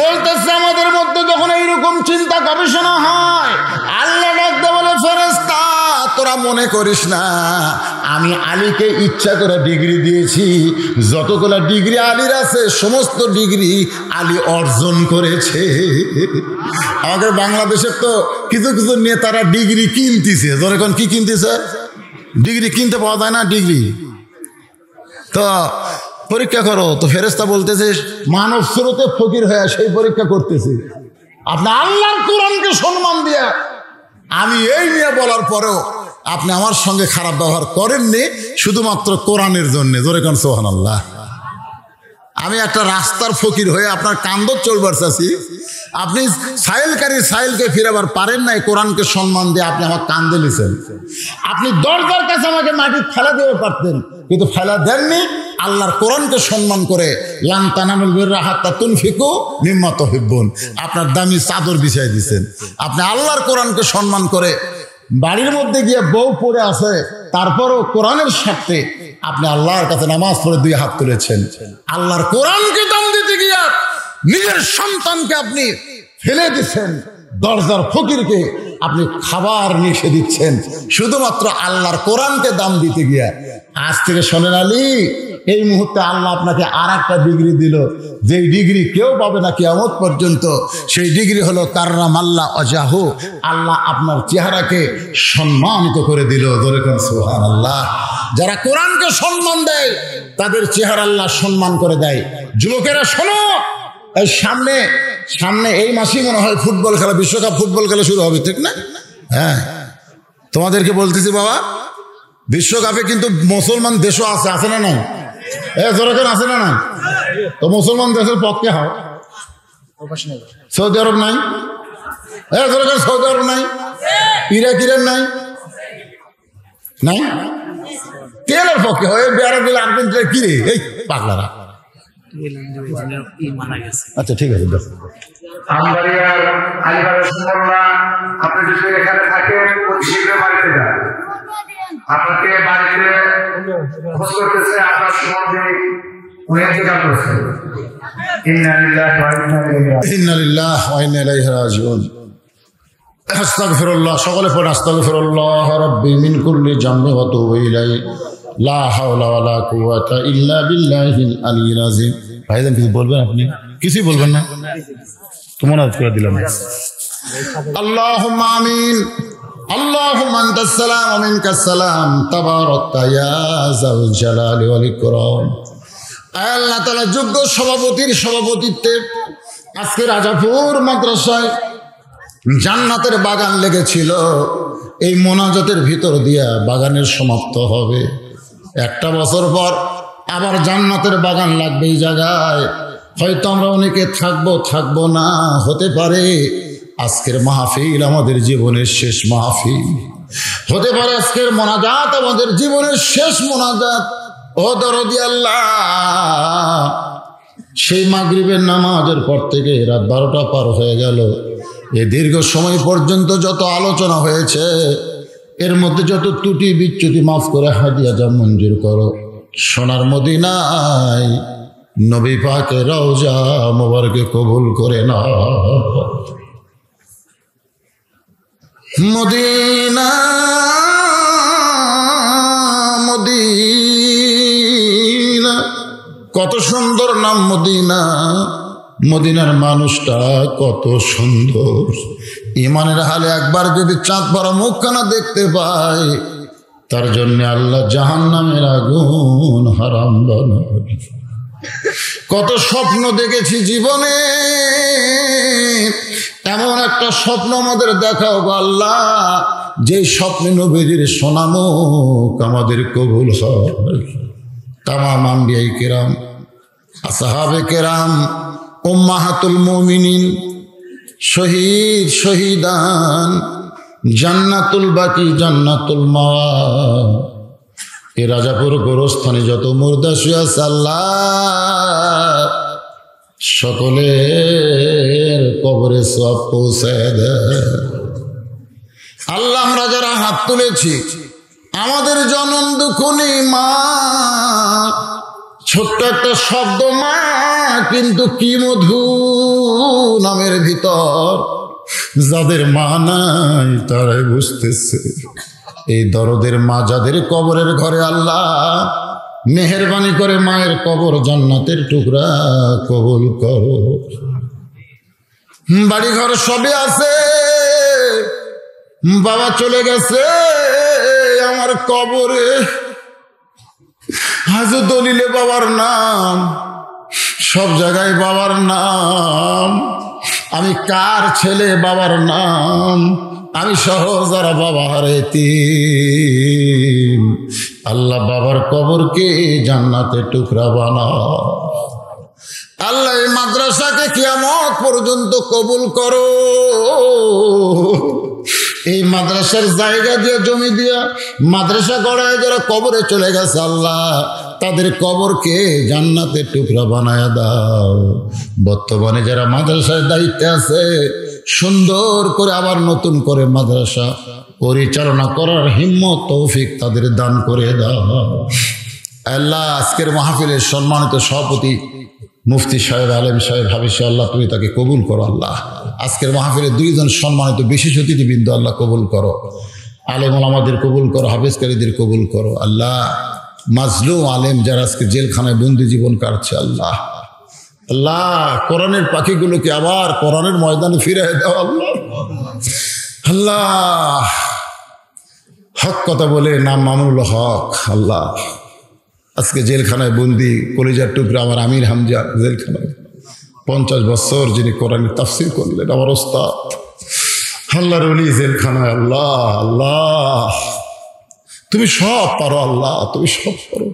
বলতেছে আমাদের মধ্যে যখন এইরকম চিন্তা গবেষণা হয়, আল্লাহ ডাকতে বলে ফেরেশতা তোরা মনে করিস না আমি আলীকে ইচ্ছা করে ডিগ্রি দিয়েছি। যতগুলো ডিগ্রি আলীর আছে সমস্ত ডিগ্রি আলী অর্জন করেছে। আমাদের বাংলাদেশের তো কিছু কিছু নেতারা ডিগ্রি কিনতেছে। যখন কি কিনতেছে? ডিগ্রি কিনতে পাওয়া যায় না ডিগ্রি। তো পরীক্ষা করো, তো ফেরেশতা বলতেছে মানব স্রোতে ফকির হয়ে সেই পরীক্ষা করতেছে। আপনি আল্লাহর কোরআনকে সম্মান দিয়ে আমি এই নিয়ে বলার পরেও আপনি আমার সঙ্গে খারাপ ব্যবহার করেননি, শুধুমাত্র কোরআনের জন্য। জোরে কোন সুবহানাল্লাহ। আমি একটা রাস্তার ফকির হয়ে আপনার কান্দর চলবার চাচ্ছি, আপনি সাইলকে ফিরাবার পারেন নাই। কোরআনকে সম্মান দিয়ে আপনি আমার কান্দে নিছেন। আপনি দরজার কাছে আমাকে মাটি ফেলা দিতে পারতেন, কিন্তু ফেলা দেননি। আল্লাহর কোরআনকে সম্মান করে লান তানালুল বিররা হাত্তা তুনফিকু মিম্মা তুহিব্বুন, আপনার দামি চাদর বিছাই দিয়েছেন। আপনি আল্লাহর কোরআনকে সম্মান করে বাড়ির মধ্যে গিয়ে বউ পড়ে আছে, তারপরও কোরআনের স্বার্থে আপনি আল্লাহর কাছে নামাজ পড়ে 2 হাত তুলেছেন। আল্লাহর কোরআনকে দাম দিতে গিয়া নিজের সন্তানকে আপনি ফেলে দিচ্ছেন। দরজার ফকিরকে আপনি খাবার নিষে দিচ্ছেন শুধুমাত্র আল্লাহর কোরআনকে দাম দিতে গিয়া। আজ থেকে শোনেন আলী, এই মুহূর্তে আল্লাহ আপনাকে আর একটা ডিগ্রি দিল, যেই ডিগ্রি কেউ পাবে না কিয়ামত পর্যন্ত। সেই ডিগ্রি হলো কাররাম আল্লাহ ওয়াজহু, আল্লাহ আপনার চেহারাকে সম্মানিত করে দিল। বলেন সুবহানাল্লাহ। যারা কোরআনকে সম্মান দেয় তাদের চেহারা আল্লাহ সম্মান করে দেয়। যুবকেরা শোনো, এই সামনে এই মাসেই মনে হয় ফুটবল খেলা, বিশ্বকাপ ফুটবল খেলা শুরু হবে, ঠিক না? হ্যাঁ, তোমাদেরকে বলতেছি বাবা, বিশ্বকাপে কিন্তু মুসলমান দেশও আছে না নাই? যেরকম আছে না নাই? তো মুসলমান দেশের পক্ষে হয়। সৌদি আরব নাই? যেরকম সৌদি আরব নাই? ইরান নাই? তেলের পক্ষে হয়। বেড়া দিলে আর্জেন্টিনা কি রে, এই পাগলারা। আচ্ছা ঠিক আছে। আপনি যদি এখানে থাকেন শীঘ্র বাড়িতে যান। আপনাকে বাড়িতে খোঁজ করতেছে, আপনার সম্বন্ধে উনি ইন্তেকাল করেছেন। ইন্না লিল্লাহি ওয়া ইন্না ইলাইহি রাজিউন। আস্তাগফিরুল্লাহ, সকলে পড়ে আস্তাগফিরুল্লাহ রাব্বি মিন কুল্লি জামবি ওয়া তুবু ইলাইহি লা হাওলা ওয়া লা কুওয়াতা ইল্লা বিল্লাহিল আলিয়্যিল আযীম। ভাইজান কিছু বলবেন? আপনি কিছুই বলবেন না? তোমার আজ করে দিলাম। আল্লাহুম্মা আমিন। আল্লাহুম্মা আনতাস সালাম ওয়া মিনকাস সালাম, তাবারাকতা ইয়া যাল জালালি ওয়াল ইকরাম। আল্লাহ তাআলা যোগ্য সভাপতির সভাপতিত্বে আজকে রাজাপুর মাদ্রাসায় জান্নাতের বাগান লেগেছিল। এই মোনাজাতের ভিতর দিয়া বাগানের সমাপ্ত হবে। 1 বছর পর আবার জান্নাতের বাগান লাগবে এই জায়গায়। হয়তো আমরা অনেকে থাকবো না, হতে পারে আজকের মাহফিল আমাদের জীবনের শেষ মাহফিল, হতে পারে আজকের মোনাজাত আমাদের জীবনের শেষ মোনাজাত। ও দরদি আল্লাহ, সেই মাগরিবের নামাজের পর থেকে রাত 12টা পার হয়ে গেল। এই দীর্ঘ সময় পর্যন্ত যত আলোচনা হয়েছে, এর মধ্যে যত ত্রুটি বিচ্যুতি মাফ করে হাদিয়া যা মঞ্জুর করো। সোনার মদিনায় নবী পাকের রওজা মোবারকে কবুল করে না। মদিনা মদিনা, কত সুন্দর নাম মদিনা। মদিনার মানুষটা কত সুন্দর। ইমানের হালে একবার যদি চাঁদ পড়া মুখখানা দেখতে পায়, তার জন্য আল্লাহ জাহান্নামের আগুন হারাম বানাবে। কত স্বপ্ন দেখেছি জীবনে, এমন একটা স্বপ্ন আমাদের দেখাও আল্লাহ, যে স্বপ্নে নবীজির সোনামুখ আমাদের কবুল হয়। তামাম আম্বিয়ায়ে কেরাম, আসহাবে কেরাম, উম্মাহাতুল মুমিনিন, শহীদ শহীদান, জান্নাতুল বাকি জান্নাতুল মাওয়া, এ রাজাপুর গোরস্থানে যত মুর্দা শুয়ে আছে আল্লাহ সকলের কবরে সওয়াব পৌঁছায় দেয়। আল্লাহ আমরা যারা হাত তুলেছি, আমাদের জনম দুঃখনী মা, ছোট্ট একটা শব্দ মা, কিন্তু কি মধু নামের ভিতর। যাদের মা নাই তারাই বুঝতেছে এই দরদের মা যাদের কবরের ঘরে। আল্লাহ মেহেরবানি করে মায়ের কবর জান্নাতের টুকরা কবুল করো। বাড়ি ঘর সবে আছে, বাবা চলে গেছে আমার কবরে, আজও দলিলে বাবার নাম, সব জায়গায় বাবার নাম। আমি কার ছেলে বাবার নাম, আমি সহ যারা বাবা হারাইতিম। আল্লাহ বাবার কবরকে জান্নাতে টুকরা বানাও। পর্যন্ত কবুল করো। এই মাদ্রাসার জায়গা দিয়ে জমি দিয়া মাদ্রাসা গড়ায় যারা কবরে চলে গেছে আল্লাহ, তাদের কবরকে জান্নাতের টুকরা বানায় দাও। বর্তমানে যারা মাদ্রাসার দায়িত্বে আছে সুন্দর করে আবার নতুন করে মাদ্রাসা পরিচালনা করার হিম্মত তৌফিক তাদের দান করে দাও আল্লাহ। আজকের মাহফিলের সম্মানিত সভাপতি মুফতি সাহেব, আলেম সাহেব, হাফিজ আল্লাহ তুমি তাকে কবুল করো আল্লাহ। আজকের মাহফিলে 2 জন সম্মানিত বিশেষ অতিথিবৃন্দ আল্লাহ কবুল করো। আলেম ওলামাদের কবুল করো, হাফিজকারীদের কবুল করো আল্লাহ। মাজলুম আলেম যারা আজকে জেলখানায় বন্দি জীবন কাটছে আল্লাহ, আল্লাহ কোরআনের পাখিগুলোকে আবার কোরআনের ময়দানে ফিরে দাও আল্লাহ। আল্লাহ হক কথা বলে নাম মামুনুল হক আল্লাহ আজকে জেলখানায় বন্দি, কলিজার টুকরা আমার আমির হামজা জেলখানায় 50 বছর যিনি কোরআনের তাফসীর করলেন, আমার ওস্তাদ আল্লাহর ওলি জেলখানায়। আল্লাহ আল্লাহ তুমি সব পারো আল্লাহ, তুমি সব পারো।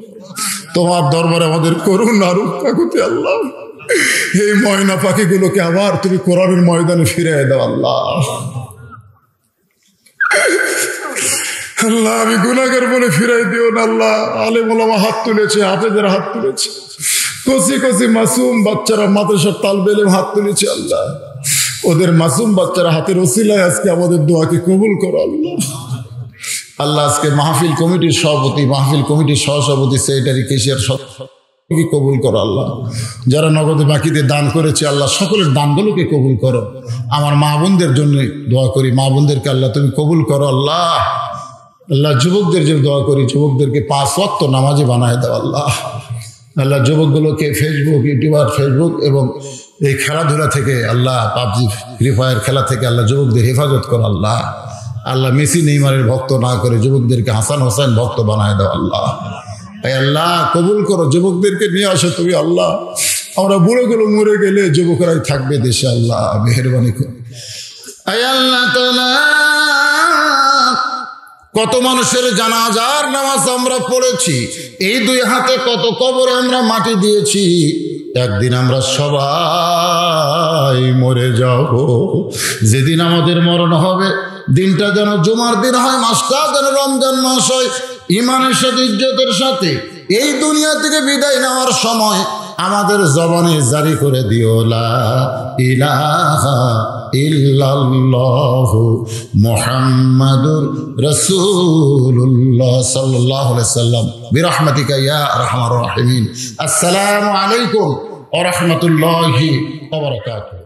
তোমার দরবারে আমাদের করুন আর কাকুতি আল্লাহ। এই ময়না পাখিগুলোকে আবার তুমি কোরআনের ময়দানে ফিরে দাও আল্লাহ। আল্লাহ আমি গুনাহগার বলে ফিরাই দিও না আল্লাহ। আলেম ওলামা হাত তুলেছে, হাফেজের হাত তুলেছে, কচি কচি মাসুম বাচ্চারা মাদ্রাসার তালবে ইলম হাত তুলেছে আল্লাহ। ওদের মাসুম বাচ্চারা হাতের ওসিলায় আজকে আমাদের দোয়াকে কবুল করো আল্লাহ। আল্লাহ আজকে মাহফিল কমিটির সভাপতি, মাহফিল কমিটির সহসভাপতি, সেক্রেটারি, কেশিয়ার সবকে কবুল করো আল্লাহ। যারা নগদে বাকিতে দান করেছে আল্লাহ সকলের দানগুলোকে কবুল করো। আমার মা বোনদের জন্য দোয়া করি, মা বোনদেরকে আল্লাহ তুমি কবুল করো আল্লাহ। আল্লাহ যুবকদের যে দোয়া করি, যুবকদেরকে 5 ওয়াক্ত নামাজে বানায় দাও আল্লাহ। আল্লাহ যুবকগুলোকে ফেসবুক, ইউটিউবার, ফেসবুক এবং এই খেলাধুলা থেকে আল্লাহ, পাবজি ফ্রি ফায়ার খেলা থেকে আল্লাহ যুবকদের হেফাজত করো আল্লাহ। আল্লাহ মেসি নেইমারের ভক্ত না করে যুবকদেরকে হাসান হোসেন ভক্ত বানায় দাও আল্লাহ। এই আল্লাহ কবুল করো, যুবকদেরকে নিয়ে আসো তুমি আল্লাহ। আমরা বুড়োগুলো মরে গেলে যুবকরাই থাকবে দেশে আল্লাহ, মেহেরবানি করো। এই আল্লাহ তাআলা কত মানুষের জানাজার নামাজ আমরা পড়েছি, এই 2 হাতে কত কবরে আমরা মাটি দিয়েছি। একদিন আমরা সবাই মরে যাব। যেদিন আমাদের মরণ হবে দিনটা যেন জুমার দিন হয়, মাসটা যেন রমজান মাস হয়। ইমানের সাথে, ইজ্জতের সাথে এই দুনিয়া থেকে বিদায় নেওয়ার সময় আমাদের জবানে জারি করে দিও লা ইলাহা ইল্লাল্লাহু মুহাম্মাদুর রাসূলুল্লাহ সাল্লাল্লাহু আলাইহি সাল্লাম বিরহমাতিকা ইয়া আরহামার রাহিমিন। আসসালামু আলাইকুম ওয়া রাহমাতুল্লাহি ওয়া বারাকাতুহু।